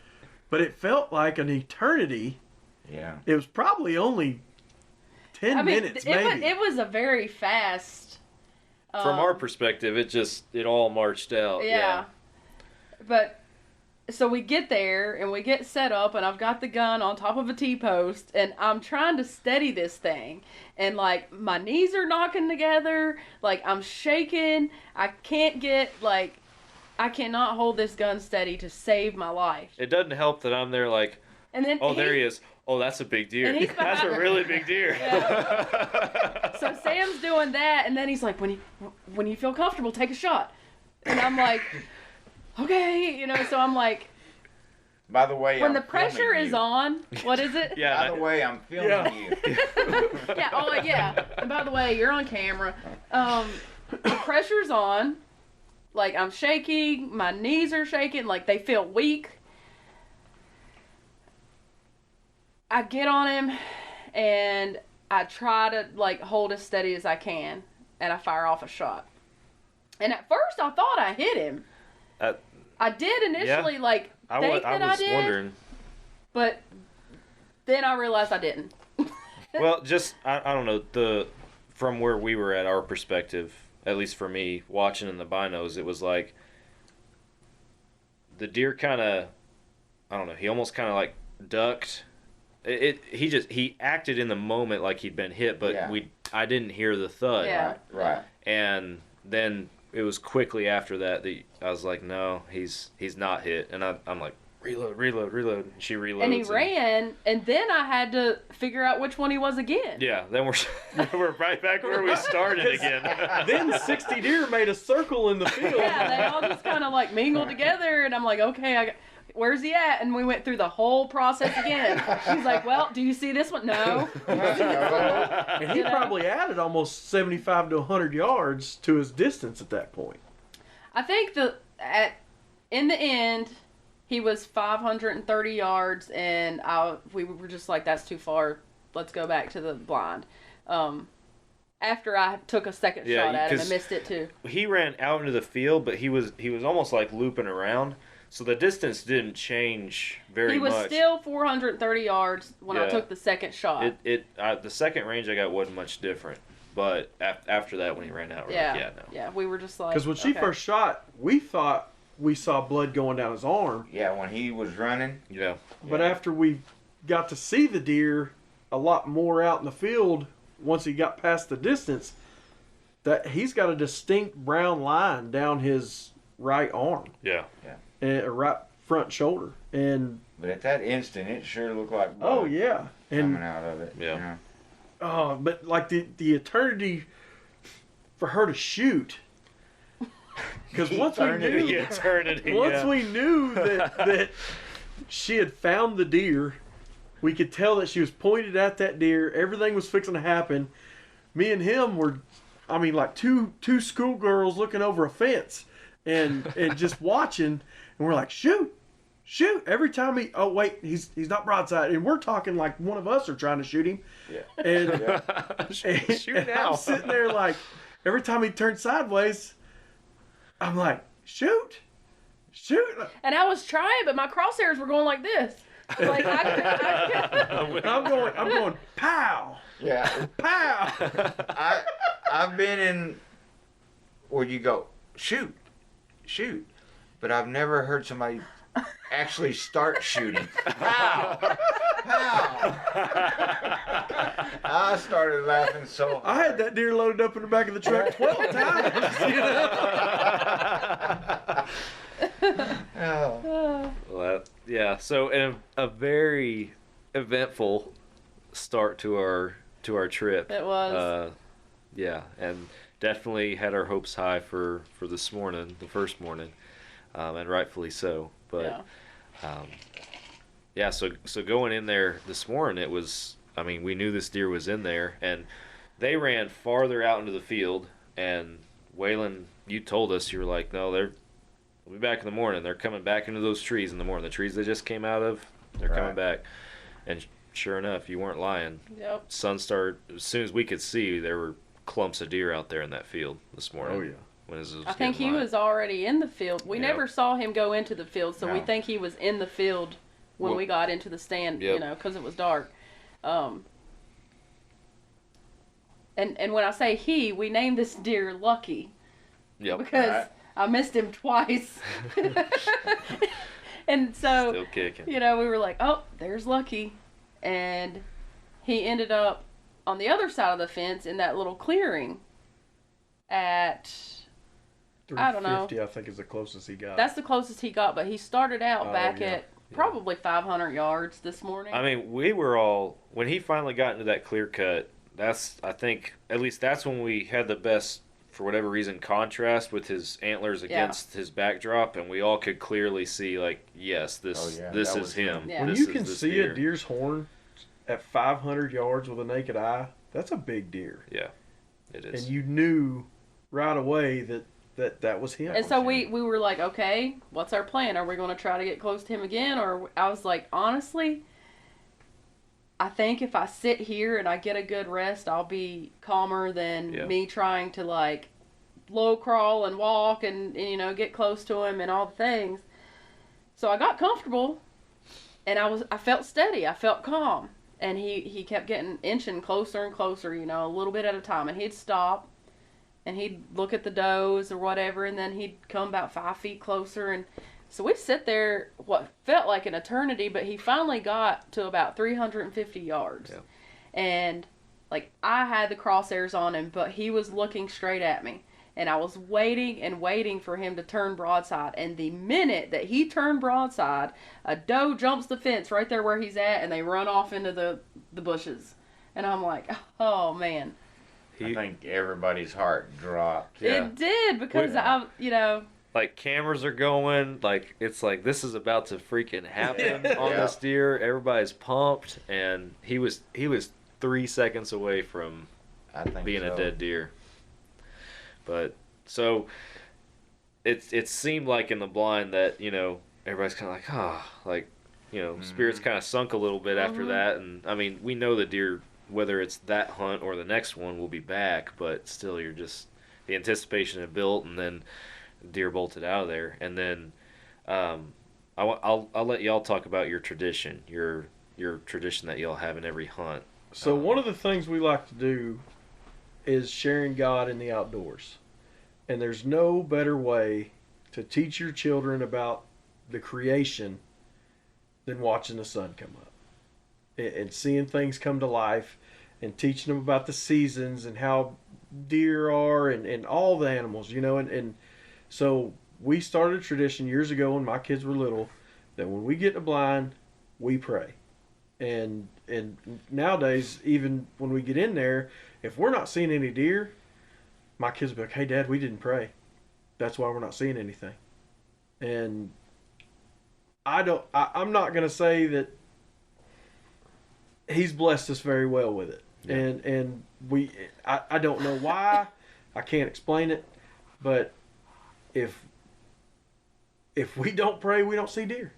[SPEAKER 8] But it felt like an eternity.
[SPEAKER 10] Yeah.
[SPEAKER 8] It was probably only 10 minutes, maybe.
[SPEAKER 9] It was a very fast.
[SPEAKER 1] From our perspective, it all marched out.
[SPEAKER 9] Yeah. But so we get there and we get set up, and I've got the gun on top of a T-post, and I'm trying to steady this thing, and like my knees are knocking together, like I'm shaking. I cannot hold this gun steady to save my life.
[SPEAKER 1] It doesn't help that I'm there like,
[SPEAKER 9] and then
[SPEAKER 1] there he is. Oh, that's a big deer. That's a really big deer.
[SPEAKER 9] Yeah. So Sam's doing that, and then he's like, when you feel comfortable, take a shot. And I'm like, okay, so I'm like,
[SPEAKER 10] by the way,
[SPEAKER 9] when the pressure is on, what is it?
[SPEAKER 10] Yeah. By the way, I'm filming you.
[SPEAKER 9] Yeah. Oh, yeah. And by the way, you're on camera. The pressure's on. Like, I'm shaking, my knees are shaking, like, they feel weak. I get on him, and I try to, like, hold as steady as I can, and I fire off a shot. And at first, I thought I hit him. I did initially, think that I did. Wondering. But then I realized I didn't.
[SPEAKER 1] Well, I don't know, from where we were at, our perspective, at least for me, watching in the binos, it was like the deer kind of, I don't know, he almost kind of like ducked. He acted in the moment like he'd been hit, but I didn't hear the thud.
[SPEAKER 9] Yeah.
[SPEAKER 10] Right.
[SPEAKER 1] And then it was quickly after that I was like, no, he's not hit. And I'm like, reload. And she reloads.
[SPEAKER 9] And he ran, and then I had to figure out which one he was again.
[SPEAKER 1] Yeah, then we're right back where we started again.
[SPEAKER 8] Then 60 deer made a circle in the field.
[SPEAKER 9] Yeah, they all just kind of like mingled together, and I'm like, okay, where's he at? And we went through the whole process again. He's like, well, do you see this one? No.
[SPEAKER 8] And he probably added almost 75 to 100 yards to his distance at that point.
[SPEAKER 9] I think in the end, he was 530 yards, and we were just like, that's too far. Let's go back to the blind. After I took a second shot at him and missed it too.
[SPEAKER 1] He ran out into the field, but he was almost like looping around. So the distance didn't change very much.
[SPEAKER 9] He was still 430 yards when I took the second shot.
[SPEAKER 1] The second range I got wasn't much different. But after that, when he ran out,
[SPEAKER 9] Yeah, we were just like...
[SPEAKER 8] Because when she first shot, we thought we saw blood going down his arm.
[SPEAKER 10] Yeah, when he was running.
[SPEAKER 1] Yeah.
[SPEAKER 8] But after we got to see the deer a lot more out in the field, once he got past the distance, that he's got a distinct brown line down his right arm.
[SPEAKER 1] Yeah.
[SPEAKER 8] And right front shoulder.
[SPEAKER 10] But at that instant, it sure looked like blood.
[SPEAKER 8] Oh, yeah.
[SPEAKER 10] Coming out of it.
[SPEAKER 1] Yeah.
[SPEAKER 8] But like the eternity for her to shoot, Because once we knew,
[SPEAKER 1] eternity.
[SPEAKER 8] once we knew that she had found the deer, we could tell that she was pointed at that deer. Everything was fixing to happen. Me and him were, I mean, like two schoolgirls looking over a fence and just watching. And we're like, shoot. Every time he's not broadside. And we're talking like one of us are trying to shoot him.
[SPEAKER 1] Yeah.
[SPEAKER 8] And,
[SPEAKER 1] Shoot now.
[SPEAKER 8] I'm sitting there like, every time he turns sideways, I'm like, shoot.
[SPEAKER 9] And I was trying, but my crosshairs were going like this. Like
[SPEAKER 8] I'm going, pow.
[SPEAKER 10] Yeah.
[SPEAKER 8] Pow.
[SPEAKER 10] I've been in where you go, shoot, but I've never heard somebody actually start shooting. Pow. I started laughing so hard.
[SPEAKER 8] I had that deer loaded up in the back of the truck 12 times. You know?
[SPEAKER 10] Oh.
[SPEAKER 1] Well, yeah. So, a very eventful start to our trip.
[SPEAKER 9] It was.
[SPEAKER 1] Yeah, and definitely had our hopes high for this morning, the first morning, and rightfully so. But yeah. So going in there this morning, it was. I mean, we knew this deer was in there, and they ran farther out into the field. And Waylan, you told us, you were like, no, they'll be back in the morning. They're coming back into those trees in the morning. The trees they just came out of, they're coming back. And sure enough, you weren't lying.
[SPEAKER 9] Yep.
[SPEAKER 1] Sun started, as soon as we could see, there were clumps of deer out there in that field this morning.
[SPEAKER 8] Oh, yeah.
[SPEAKER 1] When it was
[SPEAKER 9] I think he
[SPEAKER 1] getting light.
[SPEAKER 9] was already in the field. We
[SPEAKER 1] Yep.
[SPEAKER 9] never saw him go into the field, so we
[SPEAKER 10] No.
[SPEAKER 9] think he was in the field when
[SPEAKER 1] Well,
[SPEAKER 9] we got into the stand,
[SPEAKER 1] yep.
[SPEAKER 9] you know, because it was dark. And when I say he, we named this deer Lucky
[SPEAKER 1] Yep.
[SPEAKER 9] because I missed him twice. And so,
[SPEAKER 1] Still kicking.
[SPEAKER 9] you know, we were like, oh, there's Lucky. And he ended up on the other side of the fence in that little clearing at, I don't know.
[SPEAKER 8] 350, I think, is the closest he got.
[SPEAKER 9] That's the closest he got, but he started out
[SPEAKER 8] Oh,
[SPEAKER 9] back
[SPEAKER 8] yeah.
[SPEAKER 9] at probably 500 yards this morning.
[SPEAKER 1] I mean, we were all, when he finally got into that clear cut, I think, at least that's when we had the best, for whatever reason, contrast with his antlers against his backdrop, and we all could clearly see, like, yes, this
[SPEAKER 10] that
[SPEAKER 1] is
[SPEAKER 10] was
[SPEAKER 1] him.
[SPEAKER 9] Yeah.
[SPEAKER 8] When
[SPEAKER 1] This
[SPEAKER 8] you
[SPEAKER 1] is
[SPEAKER 8] can
[SPEAKER 1] this
[SPEAKER 8] see
[SPEAKER 1] deer.
[SPEAKER 8] a deer's horn at 500 yards with a naked eye, that's a big deer.
[SPEAKER 1] Yeah, it is.
[SPEAKER 8] And you knew right away that was him.
[SPEAKER 9] And so we were like, okay, what's our plan? Are we going to try to get close to him again? Or I was like, honestly, I think if I sit here and I get a good rest, I'll be calmer than me trying to like low crawl and walk and you know, get close to him and all the things. So I got comfortable and I felt steady. I felt calm. And he kept getting inching closer and closer, you know, a little bit at a time. And he'd stop and he'd look at the does or whatever, and then he'd come about 5 feet closer. And so we'd sit there what felt like an eternity, but he finally got to about 350 yards.
[SPEAKER 1] Yeah.
[SPEAKER 9] And like I had the crosshairs on him, but he was looking straight at me. And I was waiting and waiting for him to turn broadside. And the minute that he turned broadside, a doe jumps the fence right there where he's at, and they run off into the bushes. And I'm like, oh, man.
[SPEAKER 10] I think everybody's heart dropped.
[SPEAKER 1] Yeah.
[SPEAKER 9] It did, because you know.
[SPEAKER 1] Like, cameras are going, like, it's like, this is about to freaking happen on
[SPEAKER 10] Yeah.
[SPEAKER 1] this deer. Everybody's pumped, and he was 3 seconds away from
[SPEAKER 10] I think
[SPEAKER 1] being
[SPEAKER 10] so.
[SPEAKER 1] a dead deer. But so it seemed like in the blind that, you know, everybody's kind of like, you know, spirits kind of sunk a little bit after that. And I mean, we know the deer, whether it's that hunt or the next one, will be back, but still, you're just, the anticipation had built, and then deer bolted out of there. And then I'll let y'all talk about your tradition, your tradition that y'all have in every hunt.
[SPEAKER 8] So one of the things we like to do is sharing God in the outdoors. And there's no better way to teach your children about the creation than watching the sun come up. And seeing things come to life and teaching them about the seasons and how deer are and all the animals, you know. And so we started a tradition years ago when my kids were little that when we get in a blind, we pray. And nowadays, even when we get in there, if we're not seeing any deer, my kids will be like, hey, Dad, we didn't pray. that's why we're not seeing anything. And I'm not going to say that he's blessed us very well with it.
[SPEAKER 1] Yeah.
[SPEAKER 8] And I don't know why. I can't explain it. But if we don't pray, we don't see deer.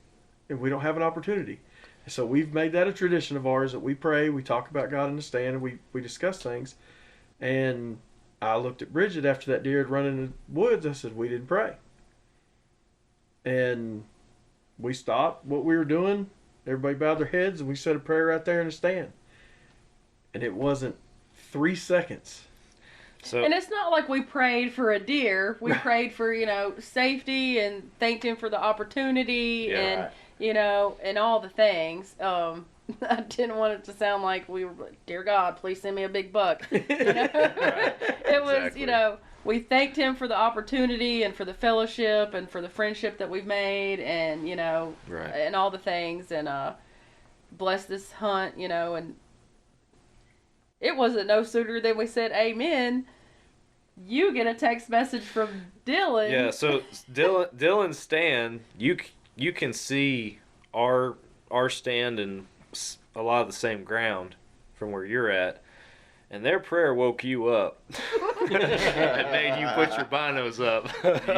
[SPEAKER 8] If we don't have an opportunity. So we've made that a tradition of ours that we pray, we talk about God in the stand, and we discuss things. And I looked at Bridget after that deer had run in the woods. I said, we didn't pray. And we stopped what we were doing. Everybody bowed their heads, and we said a prayer right there in the stand. And it wasn't 3 seconds.
[SPEAKER 1] So,
[SPEAKER 9] and it's not like we prayed for a deer. We prayed for, safety and thanked him for the opportunity and, and all the things. I didn't want it to sound like we were, dear God, please send me a big buck. Right. It was,
[SPEAKER 1] Exactly.
[SPEAKER 9] We thanked him for the opportunity and for the fellowship and for the friendship that we've made and,
[SPEAKER 1] right.
[SPEAKER 9] and all the things and bless this hunt, and it wasn't no sooner than we said amen. You get a text message from Dylan.
[SPEAKER 1] Yeah, so Dylan's stand, you can see our stand and a lot of the same ground from where you're at, and their prayer woke you up. It made you put your binos up.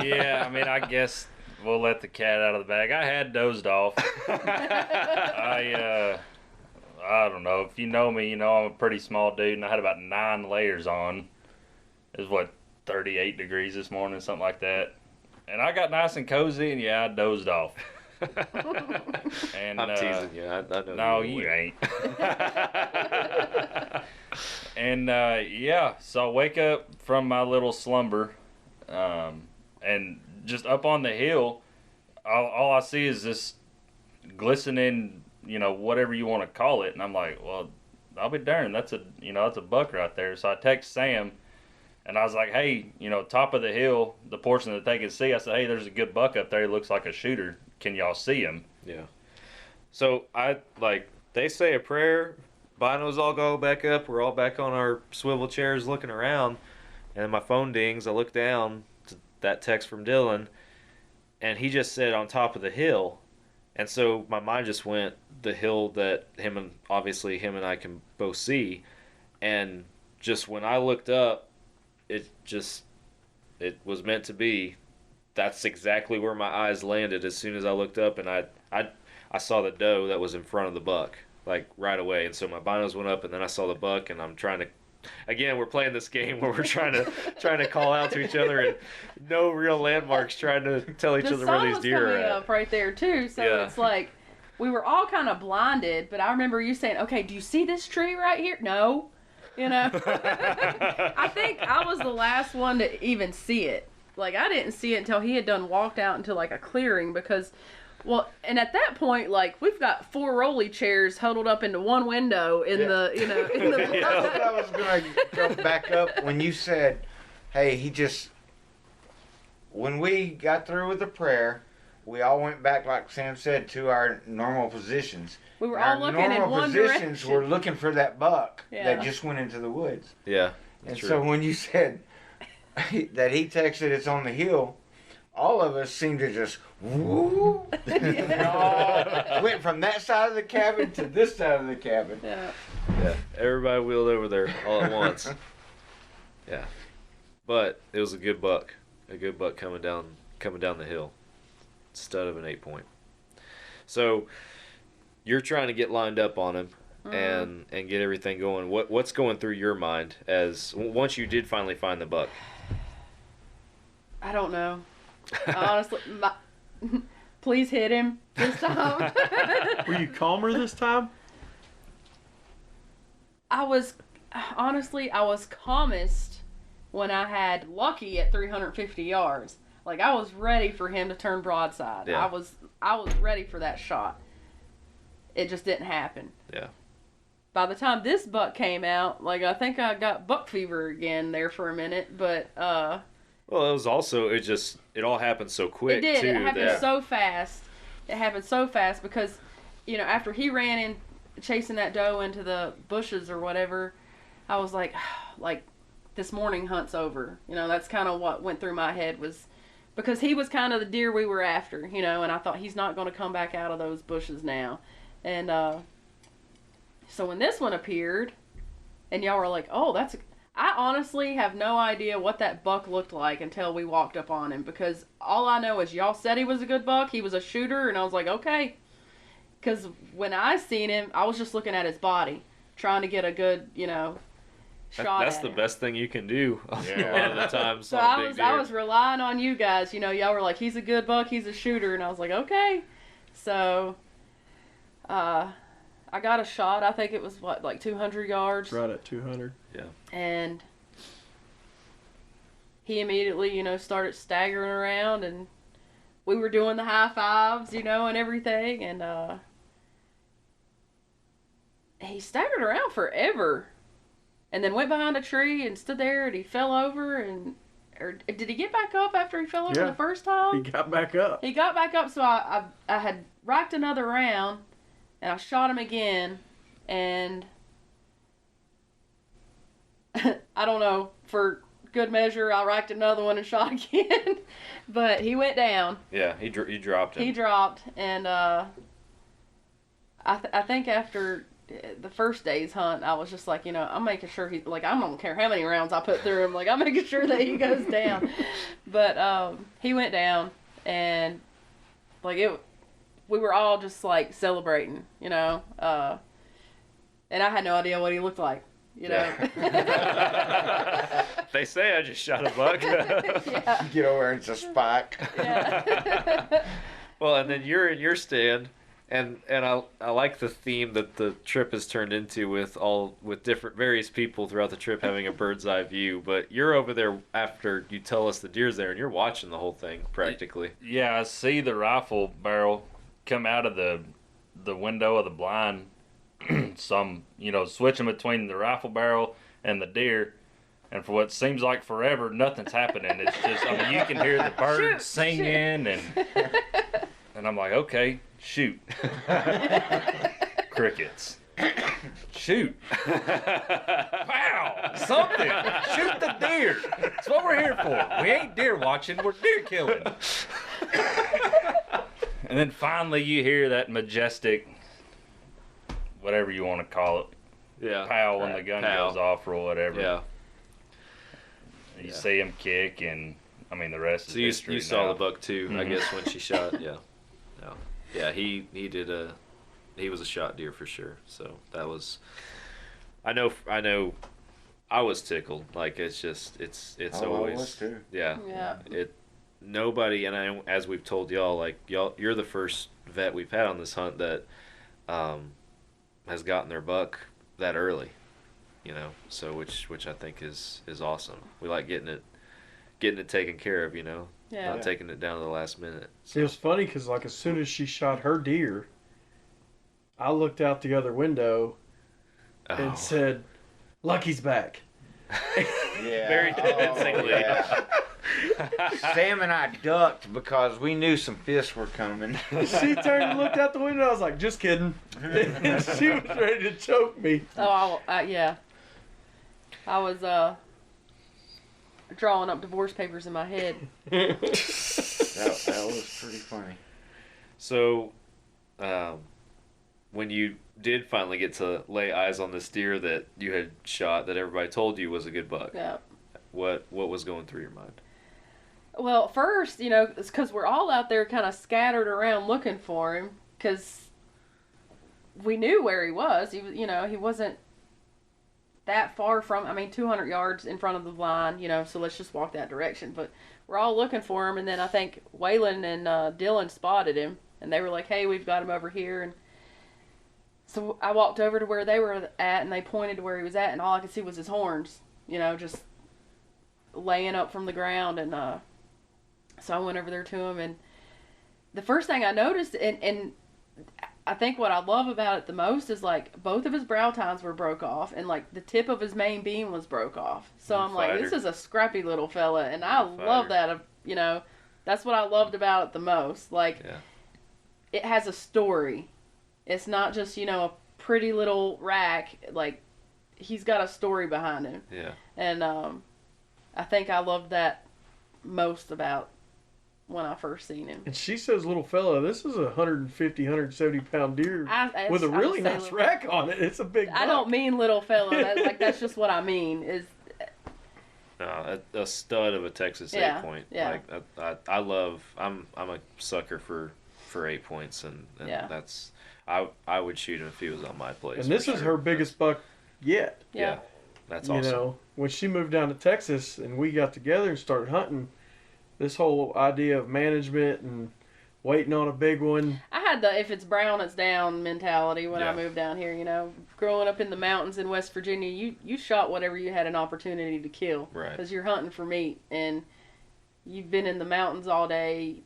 [SPEAKER 11] Yeah, I mean, I guess we'll let the cat out of the bag. I had dozed off. I don't know. If you know me, I'm a pretty small dude, and I had about 9 layers on. It was, 38 degrees this morning, something like that. And I got nice and cozy, and I dozed off. And,
[SPEAKER 1] I'm teasing you. I know.
[SPEAKER 11] No, you ain't. And, so I wake up from my little slumber, and just up on the hill, all I see is this glistening, whatever you want to call it. And I'm like, well, I'll be darned. That's a buck right there. So I text Sam, and I was like, hey, top of the hill, the portion that they can see, I said, hey, there's a good buck up there. He looks like a shooter. Can y'all see him?
[SPEAKER 1] Yeah. So they say a prayer, binos all go back up. We're all back on our swivel chairs looking around, and then my phone dings. I look down to that text from Dylan, and he just said on top of the hill. And so my mind just went the hill that him and I can both see. And just when I looked up, it was meant to be. That's exactly where my eyes landed as soon as I looked up, and I saw the doe that was in front of the buck, right away. And so my binos went up, and then I saw the buck, and I'm trying to, again, we're playing this game where we're trying to call out to each other, and no real landmarks, trying to tell each other where these deer are
[SPEAKER 9] coming
[SPEAKER 1] at.
[SPEAKER 9] up right there too, so yeah. It's like we were all kind of blinded. But I remember you saying, "Okay, do you see this tree right here?" No, I think I was the last one to even see it. I didn't see it until he had walked out into a clearing because. Well, and at that point, we've got 4 rolly chairs huddled up into one window in the, in the.
[SPEAKER 10] I was going to come back up when you said, hey, when we got through with the prayer, we all went back, like Sam said, to our normal positions.
[SPEAKER 9] We were all looking in one
[SPEAKER 10] positions
[SPEAKER 9] direction.
[SPEAKER 10] Were looking for that buck that just went into the woods.
[SPEAKER 1] Yeah.
[SPEAKER 10] And
[SPEAKER 1] true.
[SPEAKER 10] so when you said that he texted it's on the hill, all of us seemed to just woo. Went from that side of the cabin to this side of the cabin.
[SPEAKER 9] Yeah.
[SPEAKER 1] Yeah. Everybody wheeled over there all at once. Yeah. But it was a good buck. A good buck coming down the hill. Stud of an 8-point. So you're trying to get lined up on him and get everything going. What's going through your mind as once you did finally find the buck?
[SPEAKER 9] I don't know. Honestly, please hit him this time.
[SPEAKER 8] Were you calmer this time?
[SPEAKER 9] I was calmest when I had Lucky at 350 yards. I was ready for him to turn broadside.
[SPEAKER 1] Yeah.
[SPEAKER 9] I was ready for that shot. It just didn't happen.
[SPEAKER 1] Yeah.
[SPEAKER 9] By the time this buck came out, I think I got buck fever again there for a minute, but
[SPEAKER 1] well, it was also it all happened so quick.
[SPEAKER 9] It did.
[SPEAKER 1] Too,
[SPEAKER 9] it happened so fast. It happened so fast because, after he ran in chasing that doe into the bushes or whatever, I was like, this morning hunt's over. That's kind of what went through my head was, because he was kind of the deer we were after, you know, and I thought he's not going to come back out of those bushes now. And so when this one appeared, and y'all were like, oh, I honestly have no idea what that buck looked like until we walked up on him, because all I know is y'all said he was a good buck, he was a shooter, and I was like, okay. Because when I seen him, I was just looking at his body, trying to get a good, you know, shot
[SPEAKER 1] That's
[SPEAKER 9] at
[SPEAKER 1] the
[SPEAKER 9] him.
[SPEAKER 1] best thing you can do a lot of the times.
[SPEAKER 9] So
[SPEAKER 1] on a big deer.
[SPEAKER 9] I was relying on you guys. You know, y'all were like, he's a good buck, he's a shooter, and I was like, okay. So, I got a shot. I think it was like 200 yards.
[SPEAKER 8] Right at 200.
[SPEAKER 1] Yeah.
[SPEAKER 9] And he immediately, you know, started staggering around, and we were doing the high fives, you know, and everything, and he staggered around forever. And then went behind a tree and stood there, and he fell over, or did he get back up after he fell over the first time?
[SPEAKER 8] He got back up.
[SPEAKER 9] He got back up, so I had racked another round, and I shot him again, and I don't know, for good measure, I racked another one and shot again, but he went down.
[SPEAKER 1] Yeah, you dropped him.
[SPEAKER 9] He dropped, and I think after the first day's hunt, I was just like, you know, I'm making sure I don't care how many rounds I put through him, like, I'm making sure that he goes down. But he went down, and like we were all just like celebrating, you know, and I had no idea what he looked like, you know.
[SPEAKER 1] They say I just shot a buck.
[SPEAKER 9] Yeah.
[SPEAKER 10] Get over and it's a spike.
[SPEAKER 9] Yeah.
[SPEAKER 1] Well, and then you're in your stand, and I like the theme that the trip has turned into with different various people throughout the trip having a bird's eye view. But you're over there after you tell us the deer's there, and you're watching the whole thing practically.
[SPEAKER 11] Yeah, I see the rifle barrel come out of the window of the blind. So I'm, you know, switching between the rifle barrel and the deer, and for what seems like forever, nothing's happening. It's just, I mean, you can hear the birds singing, and I'm like, okay, shoot. Crickets. Shoot. Wow, something. Shoot the deer. That's what we're here for. We ain't deer watching, we're deer killing. And then finally you hear that majestic, whatever you want to call it, pow when the gun goes off or whatever.
[SPEAKER 1] Yeah.
[SPEAKER 11] You see him kick, and I mean the rest is history.
[SPEAKER 1] You saw
[SPEAKER 11] now.
[SPEAKER 1] the buck too, I guess, when she shot. Yeah. No. Yeah, he was a shot deer for sure. So that was, I know I was tickled. Like, it's just it's always,
[SPEAKER 10] I was too.
[SPEAKER 1] Yeah.
[SPEAKER 9] Yeah.
[SPEAKER 1] Nobody, and as we've told y'all, like, you're the first vet we've had on this hunt that has gotten their buck that early, you know. So which I think is awesome. We like getting it taken care of, you know.
[SPEAKER 9] Yeah.
[SPEAKER 1] Not taking it down to the last minute.
[SPEAKER 8] It was funny because, like, as soon as she shot her deer, I looked out the other window and said, "Lucky's back."
[SPEAKER 10] Yeah.
[SPEAKER 1] Very convincingly.
[SPEAKER 10] Yeah. Sam and I ducked because we knew some fish were coming.
[SPEAKER 8] She turned and looked out the window. I was like, "Just kidding." And she was ready to choke me.
[SPEAKER 9] Oh, yeah. I was drawing up divorce papers in my head.
[SPEAKER 10] That was pretty funny.
[SPEAKER 1] So, when you did finally get to lay eyes on this deer that you had shot, that everybody told you was a good buck,
[SPEAKER 9] Yeah.
[SPEAKER 1] what was going through your mind?
[SPEAKER 9] Well, first, you know, it's because we're all out there kind of scattered around looking for him, because we knew where he was. He wasn't that far from, 200 yards in front of the blind, you know, so let's just walk that direction. But we're all looking for him, and then I think Waylan and Dylan spotted him, and they were like, hey, we've got him over here. And so I walked over to where they were at, and they pointed to where he was at, and all I could see was his horns, you know, just laying up from the ground. And so I went over there to him, and the first thing I noticed, and I think what I love about it the most is, like, both of his brow tines were broke off, and, like, the tip of his main beam was broke off. So I'm like, this is a scrappy little fella, and I love that. You know, that's what I loved about it the most. Like, it has a story. It's not just, you know, a pretty little rack. Like, he's got a story behind him.
[SPEAKER 1] Yeah.
[SPEAKER 9] And I think I loved that most about when I first seen him.
[SPEAKER 8] And she says, little fella, this is a 150, 170 pound deer with a really nice rack on it. It's a big buck.
[SPEAKER 9] I don't mean little fella. That's just what I mean. Is
[SPEAKER 1] a stud of a Texas 8-point.
[SPEAKER 9] Yeah.
[SPEAKER 1] Like I'm a sucker for 8 points, and that's I would shoot him if he was on my place.
[SPEAKER 8] And this is her biggest buck yet.
[SPEAKER 1] Yeah. That's awesome.
[SPEAKER 8] You know, when she moved down to Texas and we got together and started hunting, this whole idea of management and waiting on a big one.
[SPEAKER 9] I had the if it's brown, it's down mentality when I moved down here. You know, growing up in the mountains in West Virginia, you shot whatever you had an opportunity to kill.
[SPEAKER 1] Right.
[SPEAKER 9] Because you're hunting for meat. And you've been in the mountains all day.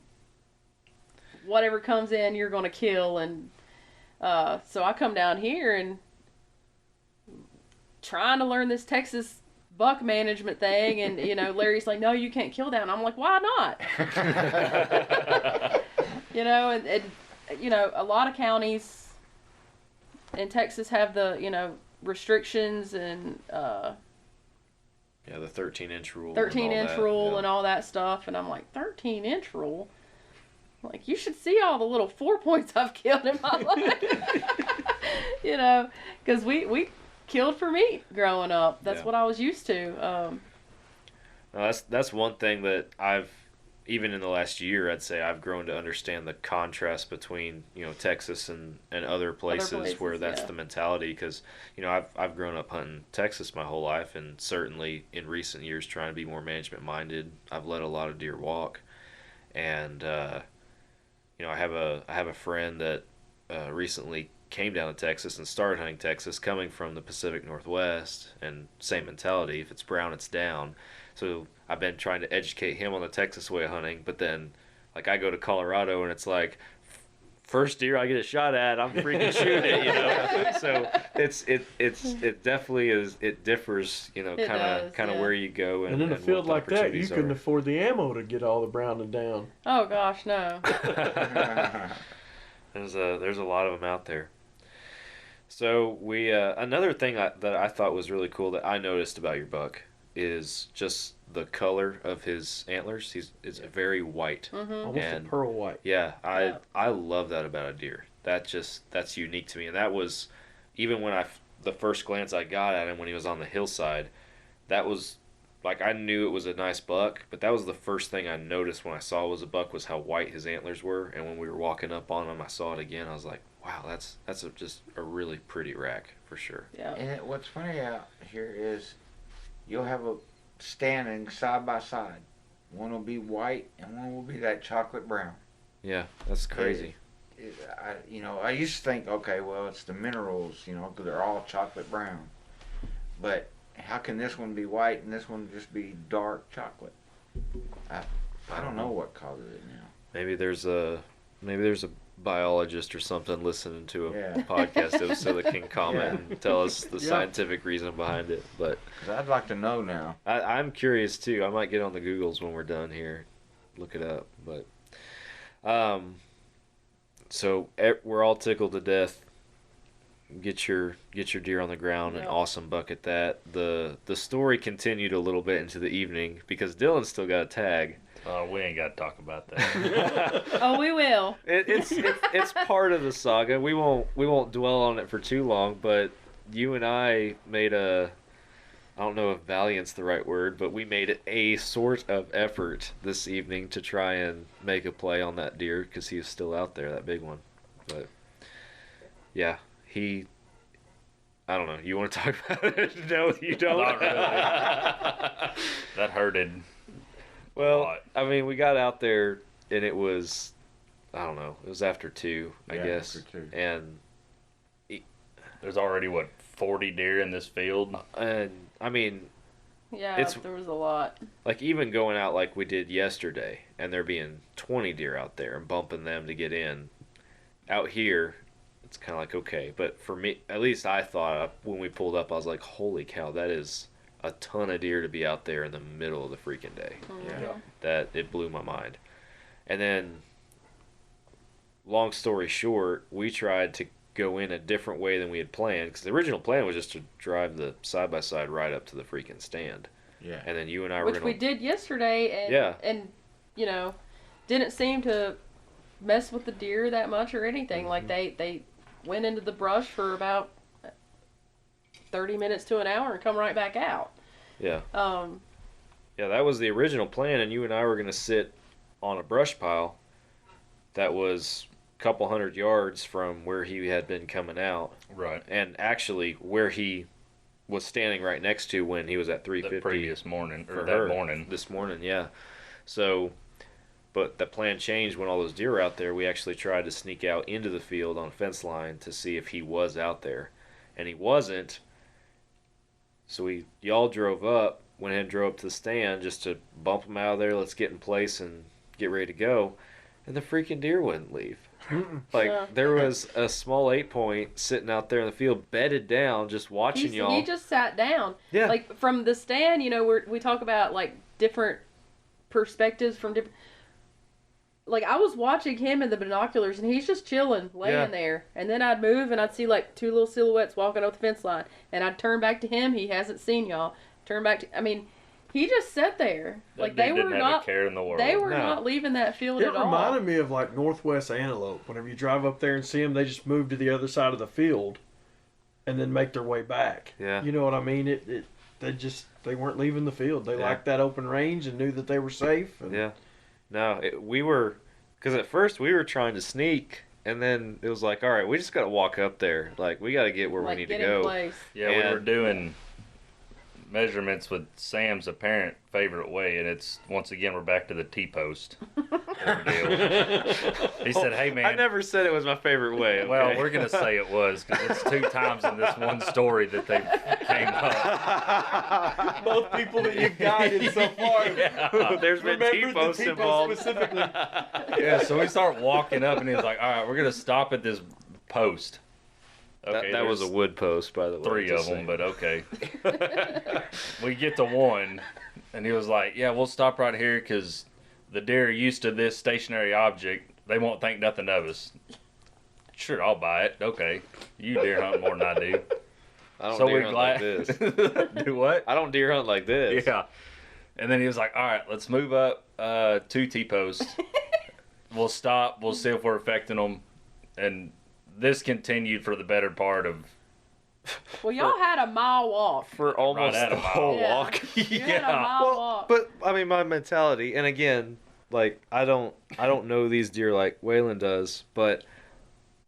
[SPEAKER 9] Whatever comes in, you're going to kill. And so I come down here and trying to learn this Texas buck management thing, and you know, Larry's like, no, you can't kill down. I'm like, why not? You know, and you know, a lot of counties in Texas have the, you know, restrictions and
[SPEAKER 1] the 13-inch rule.
[SPEAKER 9] 13-inch rule and all that stuff, and I'm like, 13-inch rule? Like, you should see all the little 4 points I've killed in my life. You know, because we killed for meat growing up. That's what I was used to.
[SPEAKER 1] That's one thing that I've, even in the last year, I'd say I've grown to understand the contrast between, you know, Texas and other places where that's the mentality. Because, you know, I've grown up hunting Texas my whole life, and certainly in recent years trying to be more management minded. I've let a lot of deer walk, and you know, I have a friend that recently came down to Texas and started hunting Texas, coming from the Pacific Northwest, and same mentality. If it's brown, it's down. So I've been trying to educate him on the Texas way of hunting, but then, like, I go to Colorado and it's like, first deer I get a shot at, I'm freaking shooting it, you know. So it definitely is. It differs, you know, kind of where you go.
[SPEAKER 8] And in a field like that, you couldn't afford the ammo to get all the brown and down.
[SPEAKER 9] Oh gosh, no.
[SPEAKER 1] There's a lot of them out there. So we another thing that I thought was really cool that I noticed about your buck is just the color of his antlers. It's very white,
[SPEAKER 8] almost a pearl white.
[SPEAKER 1] Yeah, I love that about a deer. That's unique to me, and that was even when the first glance I got at him when he was on the hillside. That was like, I knew it was a nice buck, but that was the first thing I noticed when I saw it was a buck, was how white his antlers were. And when we were walking up on him, I saw it again. I was like, wow, that's just a really pretty rack for sure.
[SPEAKER 9] Yeah.
[SPEAKER 10] And what's funny out here is you'll have a standing side by side. One will be white and one will be that chocolate brown.
[SPEAKER 1] Yeah, that's crazy.
[SPEAKER 10] I used to think, okay, well, it's the minerals, you know, because they're all chocolate brown. But how can this one be white and this one just be dark chocolate? I don't know what causes it now.
[SPEAKER 1] Maybe there's a biologist or something listening to a podcast so they can comment and tell us the scientific reason behind it. But
[SPEAKER 10] 'cause I'd like to know now.
[SPEAKER 1] I'm curious too. I might get on the Googles when we're done here, look it up. But so we're all tickled to death. Get your deer on the ground, an awesome buck at that. The story continued a little bit into the evening because Dylan still got a tag.
[SPEAKER 11] Oh, we ain't got to talk about that.
[SPEAKER 9] Oh, we will.
[SPEAKER 1] It's part of the saga. We won't dwell on it for too long. But you and I made I don't know if valiant's the right word, but we made a sort of effort this evening to try and make a play on that deer because he was still out there, that big one. But yeah. I don't know. You want to talk about it? No, you don't.
[SPEAKER 11] Not really. That hurted.
[SPEAKER 1] Well, I mean, we got out there and it was, I don't know, it was after 2, I guess.
[SPEAKER 10] After 2.
[SPEAKER 1] And
[SPEAKER 11] there's already 40 deer in this field.
[SPEAKER 1] And I mean,
[SPEAKER 9] there was a lot.
[SPEAKER 1] Like even going out like we did yesterday, and there being 20 deer out there and bumping them to get in. Out here, it's kind of like, okay, but for me, at least I thought when we pulled up, I was like, holy cow, that is a ton of deer to be out there in the middle of the freaking day.
[SPEAKER 9] Mm-hmm.
[SPEAKER 1] Yeah. That it blew my mind. And then, long story short, we tried to go in a different way than we had planned, because the original plan was just to drive the side-by-side right up to the freaking stand.
[SPEAKER 10] Yeah.
[SPEAKER 1] And then you and I
[SPEAKER 9] Which we did yesterday, and you know, didn't seem to mess with the deer that much or anything. Like they went into the brush for about 30 minutes to an hour and come right back out.
[SPEAKER 1] Yeah. Yeah, that was the original plan, and you and I were going to sit on a brush pile that was a couple hundred yards from where he had been coming out.
[SPEAKER 11] Right.
[SPEAKER 1] And actually where he was standing right next to when he was at 350.
[SPEAKER 11] The previous morning, or
[SPEAKER 1] for
[SPEAKER 11] that
[SPEAKER 1] her,
[SPEAKER 11] morning.
[SPEAKER 1] This morning, yeah. So, but the plan changed when all those deer were out there. We actually tried to sneak out into the field on a fence line to see if he was out there. And he wasn't. So y'all drove up, went ahead and drove up to the stand just to bump him out of there, let's get in place and get ready to go. And the freaking deer wouldn't leave. Like, there was a small 8-point sitting out there in the field, bedded down, just watching y'all.
[SPEAKER 9] He just sat down.
[SPEAKER 1] Yeah.
[SPEAKER 9] Like, from the stand, you know, we talk about, like, different perspectives from different... Like, I was watching him in the binoculars, and he's just chilling, laying there. And then I'd move, and I'd see, like, 2 little silhouettes walking up the fence line. And I'd turn back to him. He hasn't seen y'all. Turn back to... I mean, he just sat there.
[SPEAKER 11] That
[SPEAKER 9] like,
[SPEAKER 11] dude
[SPEAKER 9] they were
[SPEAKER 11] didn't
[SPEAKER 9] not...
[SPEAKER 11] have a care in the world.
[SPEAKER 9] They were not leaving that field
[SPEAKER 8] It
[SPEAKER 9] at all.
[SPEAKER 8] reminded me of, like, Northwest antelope. Whenever you drive up there and see them, they just move to the other side of the field and then make their way back.
[SPEAKER 1] Yeah.
[SPEAKER 8] You know what I mean? They weren't leaving the field. They liked that open range and knew that they were safe. And...
[SPEAKER 1] Yeah. No, we were... Because at first we were trying to sneak, and then it was like, all right, we just got to walk up there. Like, we got to get where we need to go.
[SPEAKER 9] Place.
[SPEAKER 11] Yeah, we were doing measurements with Sam's apparent favorite way, and it's, once again, we're back to the T-post ordeal. He said, hey, man.
[SPEAKER 1] I never said it was my favorite way. Okay?
[SPEAKER 11] Well, we're going to say it was, because it's 2 times in this one story that they came up.
[SPEAKER 8] Both people that you've guided so far.
[SPEAKER 1] Yeah. There's been T-posts involved.
[SPEAKER 8] Specifically.
[SPEAKER 11] Yeah, so we start walking up, and he's like, all right, we're going to stop at this post. Okay,
[SPEAKER 1] that was a wood post, by the way.
[SPEAKER 11] 3 of them, but okay. We get to one, and he was like, yeah, we'll stop right here because the deer are used to this stationary object. They won't think nothing of us. Sure, I'll buy it. Okay. You deer hunt more than I do.
[SPEAKER 1] I don't deer hunt like this.
[SPEAKER 11] Do what?
[SPEAKER 1] I don't deer hunt like this.
[SPEAKER 11] Yeah. And then he was like, all right, let's move up 2 T-posts. We'll stop. We'll see if we're affecting them. And this continued for the better part of...
[SPEAKER 9] Well, y'all had a mile walk.
[SPEAKER 1] For almost
[SPEAKER 11] Right at a
[SPEAKER 1] the
[SPEAKER 11] mile
[SPEAKER 1] whole
[SPEAKER 9] walk.
[SPEAKER 1] walk.
[SPEAKER 9] You had a mile walk.
[SPEAKER 1] But, I mean, my mentality, and again, like, I don't know these deer like Waylan does, but,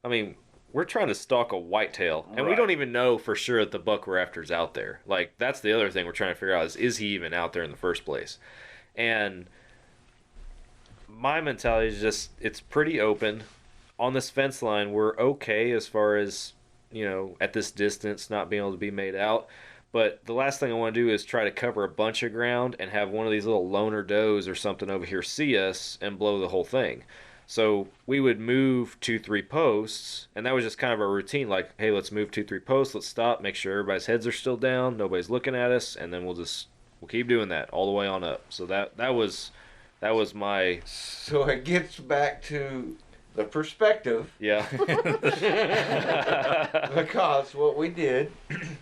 [SPEAKER 1] I mean, we're trying to stalk a whitetail, and we don't even know for sure that the buck we're after is out there. Like, that's the other thing we're trying to figure out is he even out there in the first place? And my mentality is just, it's pretty open. On this fence line, we're okay as far as, you know, at this distance, not being able to be made out. But the last thing I want to do is try to cover a bunch of ground and have one of these little loner does or something over here see us and blow the whole thing. So we would move 2-3 posts, and that was just kind of our routine. Like, hey, let's move 2-3 posts, let's stop, make sure everybody's heads are still down, nobody's looking at us, and then we'll keep doing that all the way on up. So that was my...
[SPEAKER 10] So it gets back to the perspective.
[SPEAKER 1] Yeah.
[SPEAKER 10] Because what we did,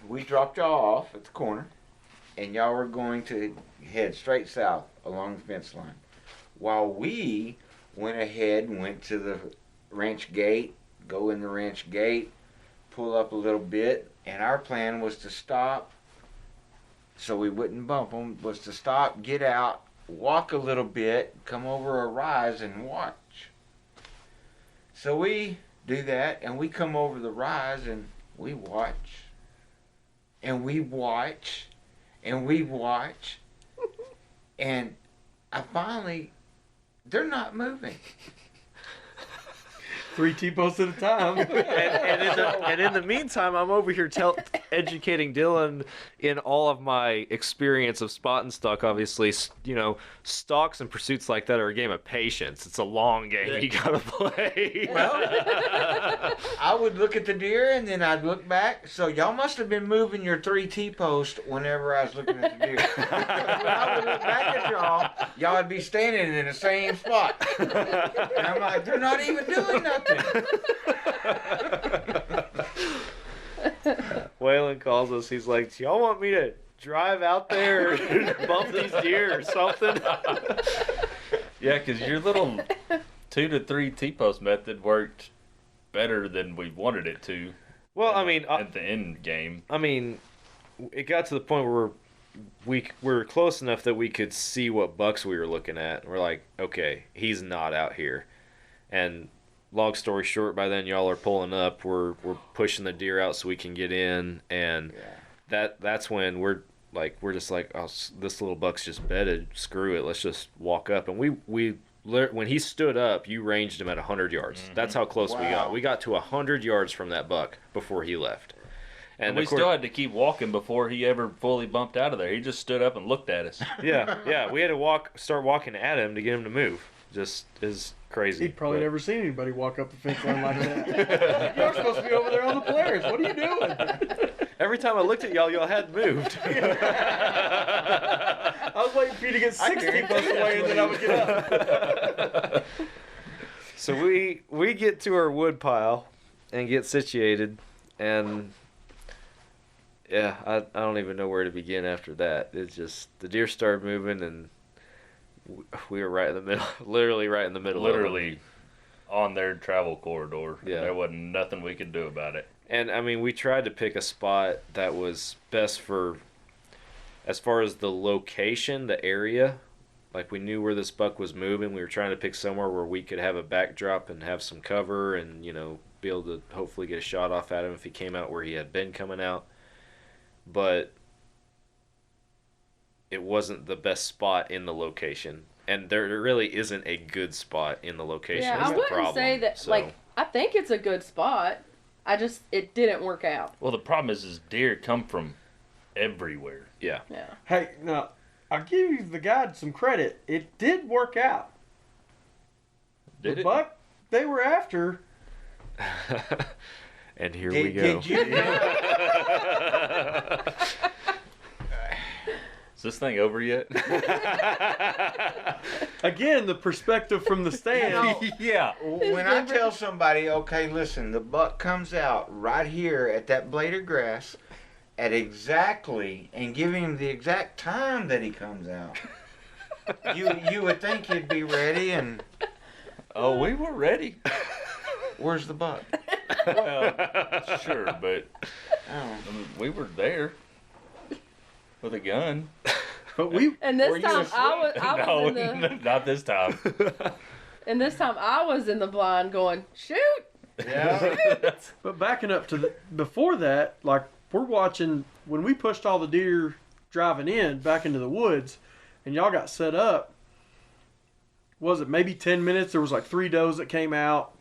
[SPEAKER 10] we dropped y'all off at the corner, and y'all were going to head straight south along the fence line, while we went ahead and went to the ranch gate, go in the ranch gate, pull up a little bit, and our plan was to stop, so we wouldn't bump them, was to stop, get out, walk a little bit, come over a rise and watch. So we do that, and we come over the rise, and we watch, and we watch, and we watch, and I finally, they're not moving.
[SPEAKER 8] 3 T-posts at a time.
[SPEAKER 1] and in the meantime, I'm over here educating Dylan in all of my experience of spot and stalk. Obviously, you know, stalks and pursuits like that are a game of patience. It's a long game you gotta play.
[SPEAKER 10] Well, I would look at the deer and then I'd look back. So y'all must have been moving your 3 T-posts whenever I was looking at the deer. When I would look back at y'all would be standing in the same spot. And I'm like, they're not even doing nothing.
[SPEAKER 1] Waylan calls us. He's like, do y'all want me to drive out there and bump these deer or something?
[SPEAKER 11] Yeah, because your little 2 to 3 T-post method worked better than we wanted it to.
[SPEAKER 1] Well, I mean,
[SPEAKER 11] at the end game.
[SPEAKER 1] I mean, it got to the point where we were close enough that we could see what bucks we were looking at. We're like, okay, he's not out here. And long story short, by then y'all are pulling up. We're pushing the deer out so we can get in, and that's when we're just like, oh, this little buck's just bedded. Screw it, let's just walk up. And when he stood up, you ranged him at 100 yards. Mm-hmm. That's how close we got. We got to 100 yards from that buck before he left.
[SPEAKER 11] And we still had to keep walking before he ever fully bumped out of there. He just stood up and looked at us.
[SPEAKER 1] Yeah. We had to start walking at him to get him to move. Just is crazy.
[SPEAKER 8] He'd probably never seen anybody walk up the fence line like that. You're supposed to be over there on the players. What are you doing?
[SPEAKER 1] Every time I looked at y'all hadn't moved.
[SPEAKER 8] I was waiting for you to get 60 posts away and then I would get up.
[SPEAKER 1] So we get to our wood pile and get situated, and yeah, I don't even know where to begin after that. It's just the deer started moving, and we were right in the middle, literally right in the middle.
[SPEAKER 11] Literally on their travel corridor.
[SPEAKER 1] Yeah.
[SPEAKER 11] There wasn't nothing we could do about it.
[SPEAKER 1] And I mean, we tried to pick a spot that was best for, as far as the location, the area. Like, we knew where this buck was moving. We were trying to pick somewhere where we could have a backdrop and have some cover and, be able to hopefully get a shot off at him if he came out where he had been coming out. But it wasn't the best spot in the location. And there really isn't a good spot in the location.
[SPEAKER 9] Yeah, I wouldn't say that, I think it's a good spot. It didn't work out.
[SPEAKER 11] Well, the problem is deer come from everywhere.
[SPEAKER 1] Yeah.
[SPEAKER 8] Hey, now, I'll give you the guide some credit. It did work out. The buck they were after.
[SPEAKER 1] And here we go.
[SPEAKER 10] Did you
[SPEAKER 11] Is this thing over yet?
[SPEAKER 8] Again, the perspective from the stand.
[SPEAKER 11] Yeah.
[SPEAKER 10] When I tell somebody, okay, listen, the buck comes out right here at that blade of grass at exactly, and give him the exact time that he comes out, you would think he'd be ready, and...
[SPEAKER 11] Oh, we were ready.
[SPEAKER 10] Where's the buck?
[SPEAKER 11] Well, sure, but we were there with a gun.
[SPEAKER 8] But we...
[SPEAKER 9] And this time I was in the...
[SPEAKER 11] Not this time.
[SPEAKER 9] And this time I was in the blind going, shoot!
[SPEAKER 10] Yeah.
[SPEAKER 8] But backing up to before that, like, we're watching, when we pushed all the deer driving in back into the woods, and y'all got set up, was it maybe 10 minutes? There was like 3 does that came out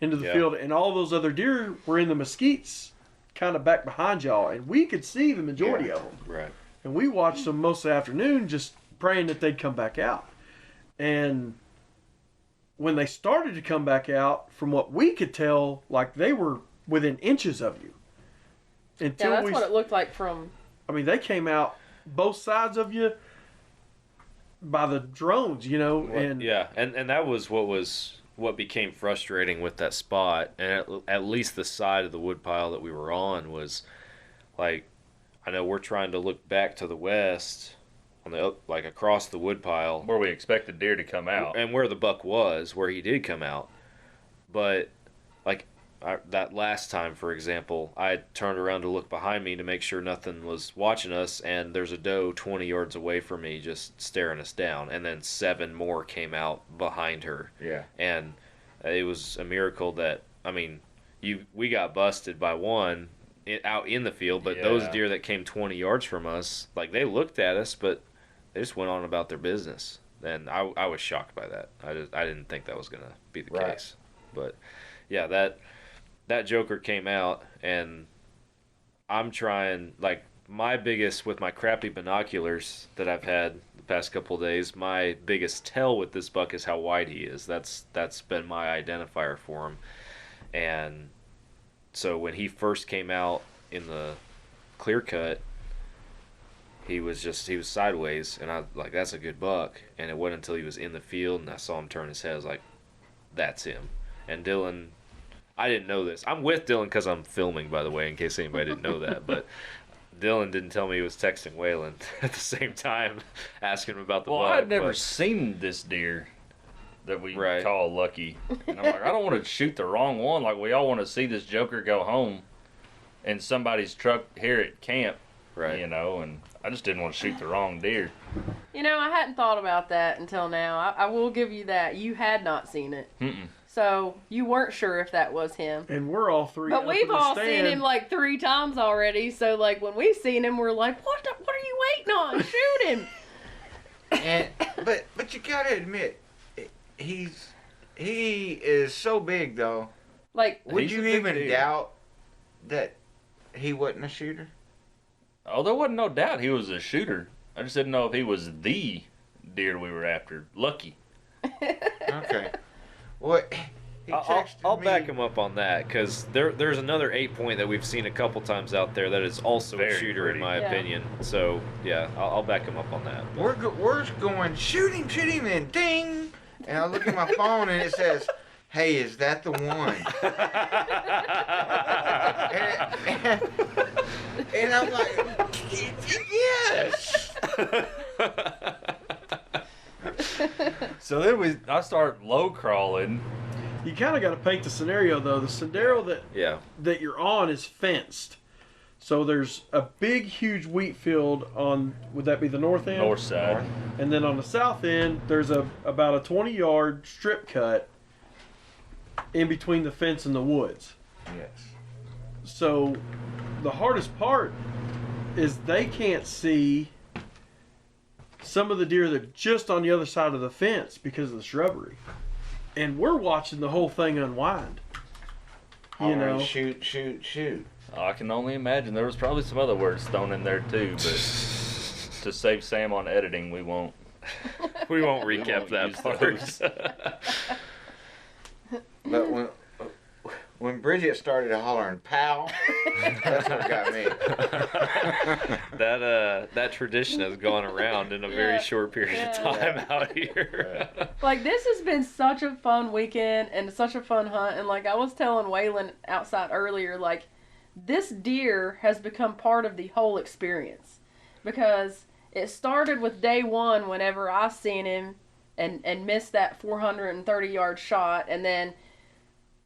[SPEAKER 8] into the field, and all those other deer were in the mesquites kind of back behind y'all, and we could see the majority of them.
[SPEAKER 1] Right.
[SPEAKER 8] And we watched them most of the afternoon just praying that they'd come back out. And when they started to come back out, from what we could tell, like, they were within inches of you.
[SPEAKER 9] Until that's what it looked like from...
[SPEAKER 8] I mean, they came out both sides of you by the drones, and...
[SPEAKER 1] Yeah, and that was what became frustrating with that spot, and at least the side of the woodpile that we were on was, like, I know we're trying to look back to the west, on the across the woodpile,
[SPEAKER 11] where we expected deer to come out,
[SPEAKER 1] and where the buck was, where he did come out, but that last time, for example, I turned around to look behind me to make sure nothing was watching us, and there's a doe 20 yards away from me just staring us down, and then 7 more came out behind her.
[SPEAKER 10] Yeah.
[SPEAKER 1] And it was a miracle that, I mean, we got busted by one out in the field, but those deer that came 20 yards from us, like, they looked at us, but they just went on about their business. And I was shocked by that. I didn't think that was going to be the case. But, yeah, that joker came out, and I'm trying, like, my biggest, with my crappy binoculars that I've had the past couple of days, my biggest tell with this buck is how wide he is. That's been my identifier for him. And so when he first came out in the clear cut, he was sideways, and I was like, that's a good buck. And it wasn't until he was in the field and I saw him turn his head, I was like, that's him. And Dylan, I didn't know this. I'm with Dylan because I'm filming, by the way, in case anybody didn't know that. But Dylan didn't tell me he was texting Wayland at the same time, asking him about the buck.
[SPEAKER 11] I'd never seen this deer that we
[SPEAKER 1] Right.
[SPEAKER 11] call lucky. And I'm like, I don't want to shoot the wrong one. Like, we all want to see this joker go home in somebody's truck here at camp,
[SPEAKER 1] Right.
[SPEAKER 11] you know, and I just didn't want to shoot the wrong deer.
[SPEAKER 9] You know, I hadn't thought about that until now. I will give you that. You had not seen it.
[SPEAKER 11] Mm-mm.
[SPEAKER 9] So you weren't sure if that was him.
[SPEAKER 8] And we're all three.
[SPEAKER 9] But
[SPEAKER 8] up
[SPEAKER 9] we've
[SPEAKER 8] in the
[SPEAKER 9] all
[SPEAKER 8] stand.
[SPEAKER 9] seen him like 3 times already. So, like, when we've seen him, we're like, what are you waiting on? Shoot him.
[SPEAKER 10] And but you gotta admit, he is so big though.
[SPEAKER 9] Like,
[SPEAKER 10] Would
[SPEAKER 11] He's a
[SPEAKER 10] you
[SPEAKER 11] big
[SPEAKER 10] even
[SPEAKER 11] dude.
[SPEAKER 10] doubt that he wasn't a shooter?
[SPEAKER 11] Oh, there wasn't no doubt he was a shooter. I just didn't know if he was the deer we were after. Lucky.
[SPEAKER 10] Okay. What? He
[SPEAKER 1] I'll
[SPEAKER 10] texted me.
[SPEAKER 1] back him up on that, because there's another 8-point that we've seen a couple times out there that is also a
[SPEAKER 11] Very
[SPEAKER 1] shooter
[SPEAKER 11] pretty.
[SPEAKER 1] in my
[SPEAKER 9] Yeah.
[SPEAKER 1] opinion. So yeah, I'll back him up on that.
[SPEAKER 10] We're going shoot him, and ding. And I look at my phone and it says, "Hey, is that the one?" and I'm like, "Yes."
[SPEAKER 11] So then I start low crawling.
[SPEAKER 8] You kind of got to paint the scenario, though. The scenario
[SPEAKER 1] Yeah.
[SPEAKER 8] that you're on is fenced. So there's a big, huge wheat field on, would that be the north end?
[SPEAKER 11] North side.
[SPEAKER 8] And then on the south end, there's about a 20-yard strip cut in between the fence and the woods.
[SPEAKER 10] Yes.
[SPEAKER 8] So the hardest part is they can't see some of the deer that are just on the other side of the fence because of the shrubbery. And we're watching the whole thing unwind. You know,
[SPEAKER 10] shoot.
[SPEAKER 11] I can only imagine there was probably some other words thrown in there too, but to save Sam on editing, we won't.
[SPEAKER 1] We won't recap
[SPEAKER 11] won't
[SPEAKER 1] that
[SPEAKER 11] use
[SPEAKER 1] part.
[SPEAKER 11] those.
[SPEAKER 10] But when Bridget started hollering "pow," that's what got me.
[SPEAKER 1] That tradition has gone around in a very
[SPEAKER 9] Yeah.
[SPEAKER 1] short period of time out here.
[SPEAKER 9] Like, this has been such a fun weekend and such a fun hunt. And, like, I was telling Waylan outside earlier, like, this deer has become part of the whole experience. Because it started with day one whenever I seen him and missed that 430-yard shot. And then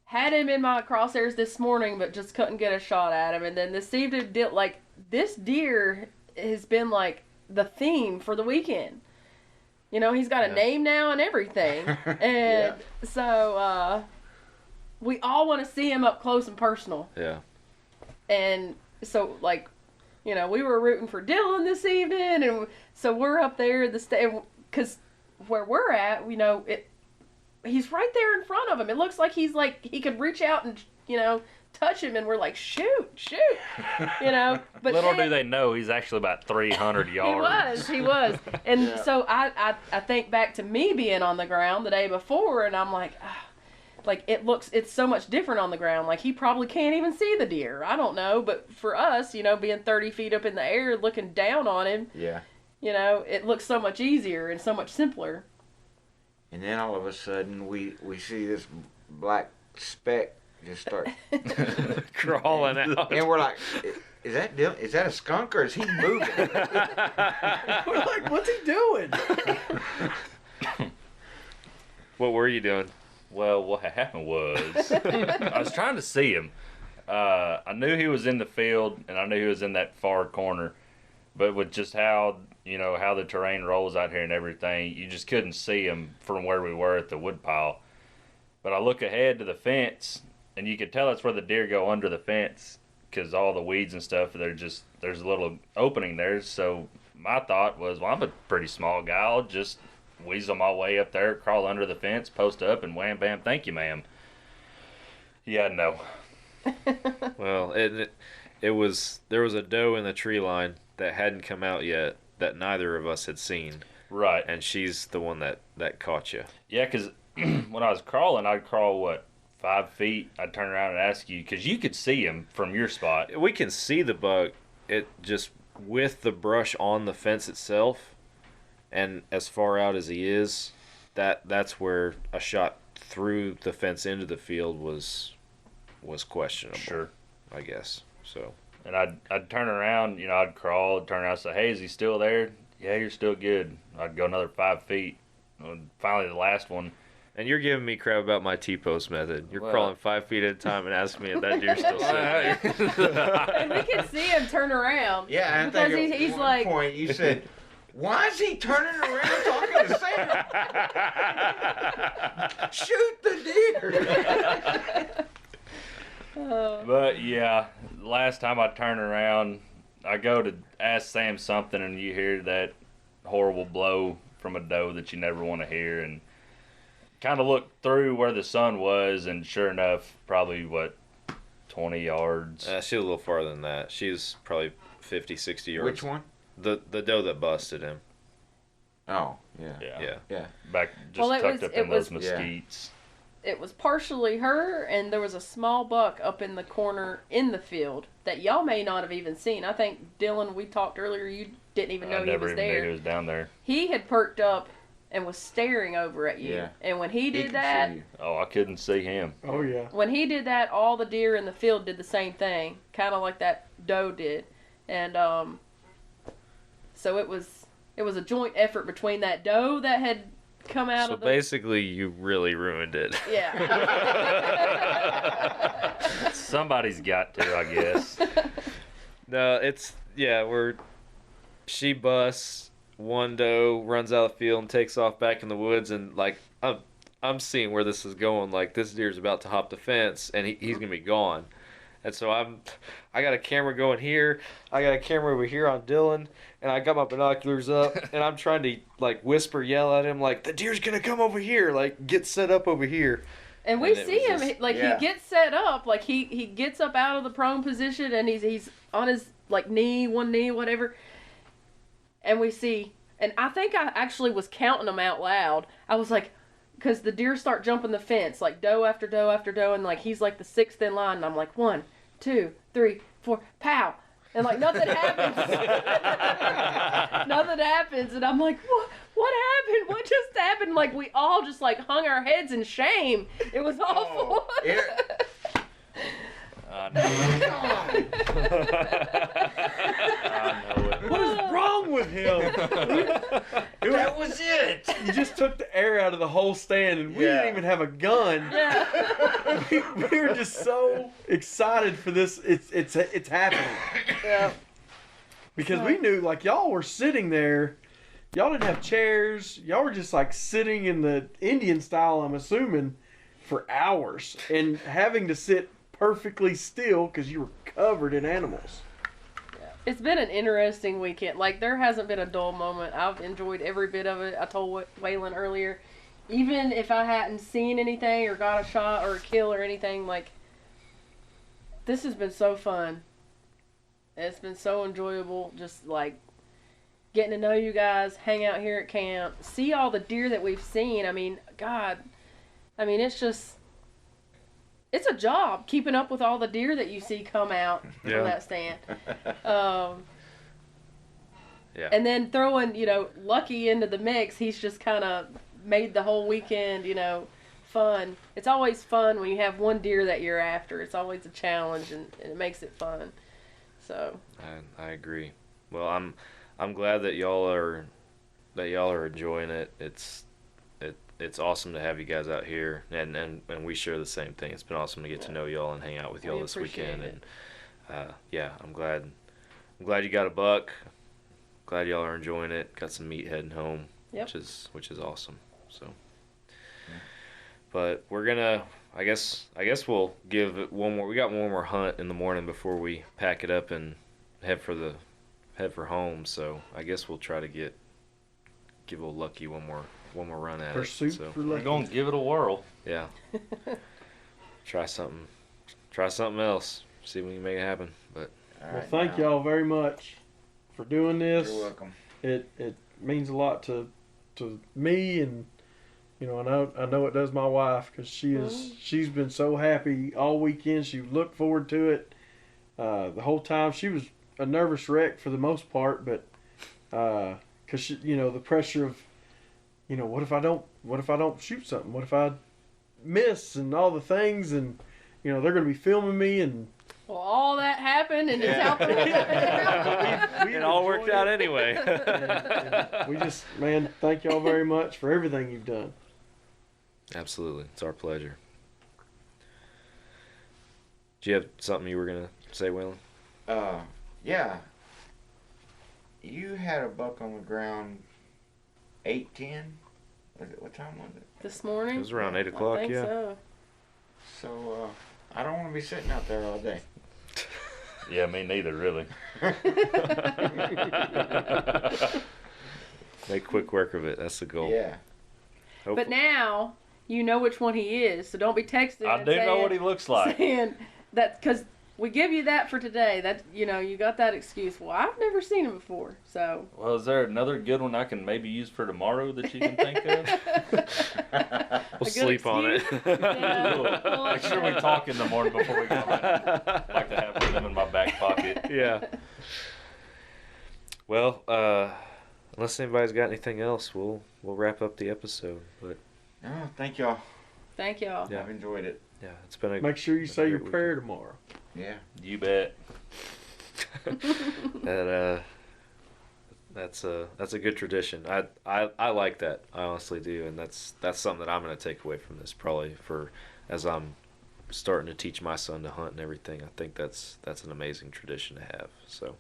[SPEAKER 9] had him in my crosshairs this morning, but just couldn't get a shot at him. And then this evening, like, this deer has been, like, the theme for the weekend. You know, he's got a name now and everything. And so we all want to see him up close and personal.
[SPEAKER 1] Yeah.
[SPEAKER 9] And so, like, you know, we were rooting for Dylan this evening. And so we're up there at the stand, because where we're at, you know, he's right there in front of him. It looks like he could reach out and, you know, touch him, and we're like, shoot, you know. But
[SPEAKER 11] Little do they know he's actually about 300 yards.
[SPEAKER 9] He was. And so I think back to me being on the ground the day before, and I'm like, like, it's so much different on the ground. Like, he probably can't even see the deer. I don't know. But for us, you know, being 30 feet up in the air, looking down on him,
[SPEAKER 10] Yeah.
[SPEAKER 9] you know, it looks so much easier and so much simpler.
[SPEAKER 10] And then all of a sudden, we see this black speck just start
[SPEAKER 1] Crawling out.
[SPEAKER 10] and we're like, "Is that Dylan? Is that a skunk or is he moving?"
[SPEAKER 8] we're like, what's he doing?
[SPEAKER 1] What were you doing?
[SPEAKER 11] Well, what happened was I was trying to see him. I knew he was in the field, and I knew he was in that far corner. But with just how the terrain rolls out here and everything, you just couldn't see him from where we were at the woodpile. But I look ahead to the fence, and you could tell that's where the deer go under the fence, because all the weeds and stuff, there's a little opening there. So my thought was, well, I'm a pretty small guy. I'll just weasel my way up there, crawl under the fence, post up, and wham, bam, thank you, ma'am. Yeah, no.
[SPEAKER 1] Well, there was a doe in the tree line that hadn't come out yet that neither of us had seen.
[SPEAKER 11] Right.
[SPEAKER 1] And she's the one that caught you.
[SPEAKER 11] Yeah, because when I was crawling, I'd crawl, 5 feet? I'd turn around and ask you, because you could see him from your spot.
[SPEAKER 1] We can see the buck, it just with the brush on the fence itself, and as far out as he is, that's where a shot through the fence into the field was questionable.
[SPEAKER 11] Sure.
[SPEAKER 1] I guess. So.
[SPEAKER 11] And I'd turn around, I'd crawl, turn around and say, hey, is he still there? Yeah, you're still good. I'd go another 5 feet. And finally, the last one,
[SPEAKER 1] And you're giving me crap about my T-post method. You're
[SPEAKER 11] Well.
[SPEAKER 1] crawling 5 feet at a time and asking me if that deer's still sitting.
[SPEAKER 9] And we can see him turn around.
[SPEAKER 10] Yeah, I
[SPEAKER 9] because
[SPEAKER 10] think
[SPEAKER 9] he's
[SPEAKER 10] at one
[SPEAKER 9] like,
[SPEAKER 10] point you said, "Why is he turning around talking to Sam? Shoot the deer!"
[SPEAKER 11] But yeah, last time I turn around, I go to ask Sam something, and you hear that horrible blow from a doe that you never want to hear, and kind of look through where the sun was, and sure enough, probably 20 yards.
[SPEAKER 1] She's a little farther than that. She's probably 50, 60 yards.
[SPEAKER 10] Which one?
[SPEAKER 1] The doe that busted him.
[SPEAKER 10] Oh, yeah.
[SPEAKER 1] Yeah.
[SPEAKER 11] Back just
[SPEAKER 9] Well, it
[SPEAKER 11] tucked
[SPEAKER 9] was-
[SPEAKER 11] up in
[SPEAKER 9] it
[SPEAKER 11] those
[SPEAKER 9] was-
[SPEAKER 11] mesquites.
[SPEAKER 9] it was partially her, and there was a small buck up in the corner in the field that y'all may not have even seen. I think, Dylan, we talked earlier, you didn't even know
[SPEAKER 11] I
[SPEAKER 9] he
[SPEAKER 11] never
[SPEAKER 9] was
[SPEAKER 11] even knew
[SPEAKER 9] there.
[SPEAKER 11] he was down there.
[SPEAKER 9] He had perked up and was staring over at you.
[SPEAKER 10] Yeah.
[SPEAKER 9] And when he did
[SPEAKER 10] could
[SPEAKER 9] that,
[SPEAKER 10] see you.
[SPEAKER 11] Oh, I couldn't see him.
[SPEAKER 8] Oh yeah.
[SPEAKER 9] when he did that, all the deer in the field did the same thing, kind of like that doe did. And so it was a joint effort between that doe that had come out
[SPEAKER 1] So
[SPEAKER 9] of the
[SPEAKER 1] basically, you really ruined it.
[SPEAKER 9] yeah.
[SPEAKER 11] Somebody's got to, I guess.
[SPEAKER 1] No, she busts, one doe runs out of the field and takes off back in the woods, and like I'm seeing where this is going. Like, this deer's about to hop the fence and he's gonna be gone. And so I got a camera going here, I got a camera over here on Dylan, and I got my binoculars up, and I'm trying to like whisper, yell at him like, the deer's gonna come over here, like get set up over here.
[SPEAKER 9] And we
[SPEAKER 1] And it
[SPEAKER 9] see
[SPEAKER 1] was
[SPEAKER 9] him,
[SPEAKER 1] just-
[SPEAKER 9] like,
[SPEAKER 10] yeah.
[SPEAKER 9] he gets set up, like, he gets up out of the prone position, and he's on his, like, one knee, whatever. And we see, and I think I actually was counting them out loud. I was like, because the deer start jumping the fence, like, doe after doe after doe, and, like, he's, like, the sixth in line, and I'm like, 1, 2, 3, 4, pow! And, like, nothing happens. Nothing happens, and I'm like, what happened? What just happened? Like, we all just, like, hung our heads in shame. It was awful.
[SPEAKER 11] I know it.
[SPEAKER 8] What is wrong with him?
[SPEAKER 10] That was it.
[SPEAKER 8] You just took the air out of the whole stand, and we
[SPEAKER 10] Yeah.
[SPEAKER 8] didn't even have a gun.
[SPEAKER 9] Yeah.
[SPEAKER 8] We were just so excited for this. It's happening
[SPEAKER 9] Yeah.
[SPEAKER 8] because we knew, like, y'all were sitting there. Y'all didn't have chairs. Y'all were just like sitting in the Indian style, I'm assuming, for hours and having to sit perfectly still because you were covered in animals.
[SPEAKER 9] It's been an interesting weekend. Like, there hasn't been a dull moment. I've enjoyed every bit of it. I told Waylan earlier, even if I hadn't seen anything or got a shot or a kill or anything, like, this has been so fun. It's been so enjoyable. Just, like, getting to know you guys, hang out here at camp, see all the deer that we've seen. I mean, God, it's just, it's a job keeping up with all the deer that you see come out
[SPEAKER 1] Yeah.
[SPEAKER 9] from that stand.
[SPEAKER 1] Yeah.
[SPEAKER 9] And then throwing, Lucky into the mix, he's just kind of made the whole weekend, fun. It's always fun when you have one deer that you're after. It's always a challenge, and it makes it fun. So.
[SPEAKER 1] I agree. Well, I'm glad that y'all are enjoying it. It's awesome to have you guys out here, and we share the same thing. It's been awesome to get to know y'all and hang out with y'all
[SPEAKER 9] We
[SPEAKER 1] this weekend.
[SPEAKER 9] appreciate
[SPEAKER 1] And I'm glad you got a buck. Glad y'all are enjoying it. Got some meat heading home,
[SPEAKER 9] Yep.
[SPEAKER 1] which is awesome. So, but we're gonna. I guess we'll give it one more. We got one more hunt in the morning before we pack it up and head for home. So I guess we'll try to give old Lucky one more run at
[SPEAKER 8] Pursuit
[SPEAKER 1] it. So
[SPEAKER 8] for
[SPEAKER 11] We're
[SPEAKER 8] Lucky.
[SPEAKER 11] going to give it a whirl.
[SPEAKER 1] yeah, try something else. See if we can make it happen. But
[SPEAKER 8] Well, thank y'all very much for doing this.
[SPEAKER 10] You're welcome.
[SPEAKER 8] It means a lot to me, and I know it does my wife, because she's been so happy all weekend. She looked forward to it the whole time. She was a nervous wreck for the most part, but because the pressure of what if I don't shoot something? What if I miss, and all the things, and they're going to be filming me, and
[SPEAKER 9] Well, all that happened, and it's out the window.
[SPEAKER 1] it all worked out anyway.
[SPEAKER 8] we just, man, thank y'all very much for everything you've done.
[SPEAKER 1] Absolutely. It's our pleasure. Do you have something you were going to say, Waylan?
[SPEAKER 10] Yeah. You had a buck on the ground 8:10. What time was it?
[SPEAKER 9] This morning?
[SPEAKER 1] It was around 8 o'clock,
[SPEAKER 9] I think
[SPEAKER 1] yeah.
[SPEAKER 9] so.
[SPEAKER 10] So, I don't want to be sitting out there all day.
[SPEAKER 11] Yeah, me neither, really.
[SPEAKER 1] Make quick work of it. That's the goal.
[SPEAKER 10] Yeah.
[SPEAKER 9] But now you know which one he is, so don't be texting.
[SPEAKER 11] I
[SPEAKER 9] and
[SPEAKER 11] do know
[SPEAKER 9] saying-
[SPEAKER 11] what he looks like.
[SPEAKER 9] Saying that because we give you that for today. That you got that excuse. Well, I've never seen him before, so.
[SPEAKER 11] Well, is there another good one I can maybe use for tomorrow that you can think of?
[SPEAKER 1] We'll sleep on it.
[SPEAKER 9] Yeah.
[SPEAKER 11] Cool. Make sure we talk in the morning before we go back. I like to have one of them in my back pocket.
[SPEAKER 1] Yeah. Well, unless anybody's got anything else, we'll wrap up the episode. But
[SPEAKER 10] No, thank y'all.
[SPEAKER 9] Thank y'all.
[SPEAKER 1] Yeah.
[SPEAKER 10] I've enjoyed it.
[SPEAKER 1] yeah, it's been a
[SPEAKER 8] Make sure you say your
[SPEAKER 1] great
[SPEAKER 8] prayer tomorrow.
[SPEAKER 10] Yeah.
[SPEAKER 11] You bet.
[SPEAKER 1] that's a good tradition. I like that. I honestly do, and that's something that I'm going to take away from this probably for as I'm starting to teach my son to hunt and everything. I think that's an amazing tradition to have. So,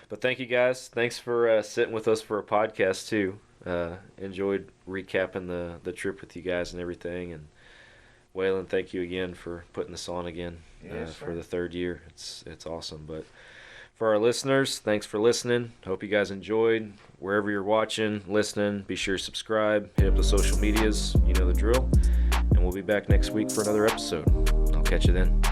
[SPEAKER 1] but thank you guys. Thanks for sitting with us for a podcast too. Enjoyed recapping the trip with you guys and everything. And Waylan, thank you again for putting this on again
[SPEAKER 10] Yes,
[SPEAKER 1] for
[SPEAKER 10] sir.
[SPEAKER 1] the third year. It's awesome. But for our listeners, thanks for listening. Hope you guys enjoyed. Wherever you're watching, listening, be sure to subscribe. Hit up the social medias. You know the drill. And we'll be back next week for another episode. I'll catch you then.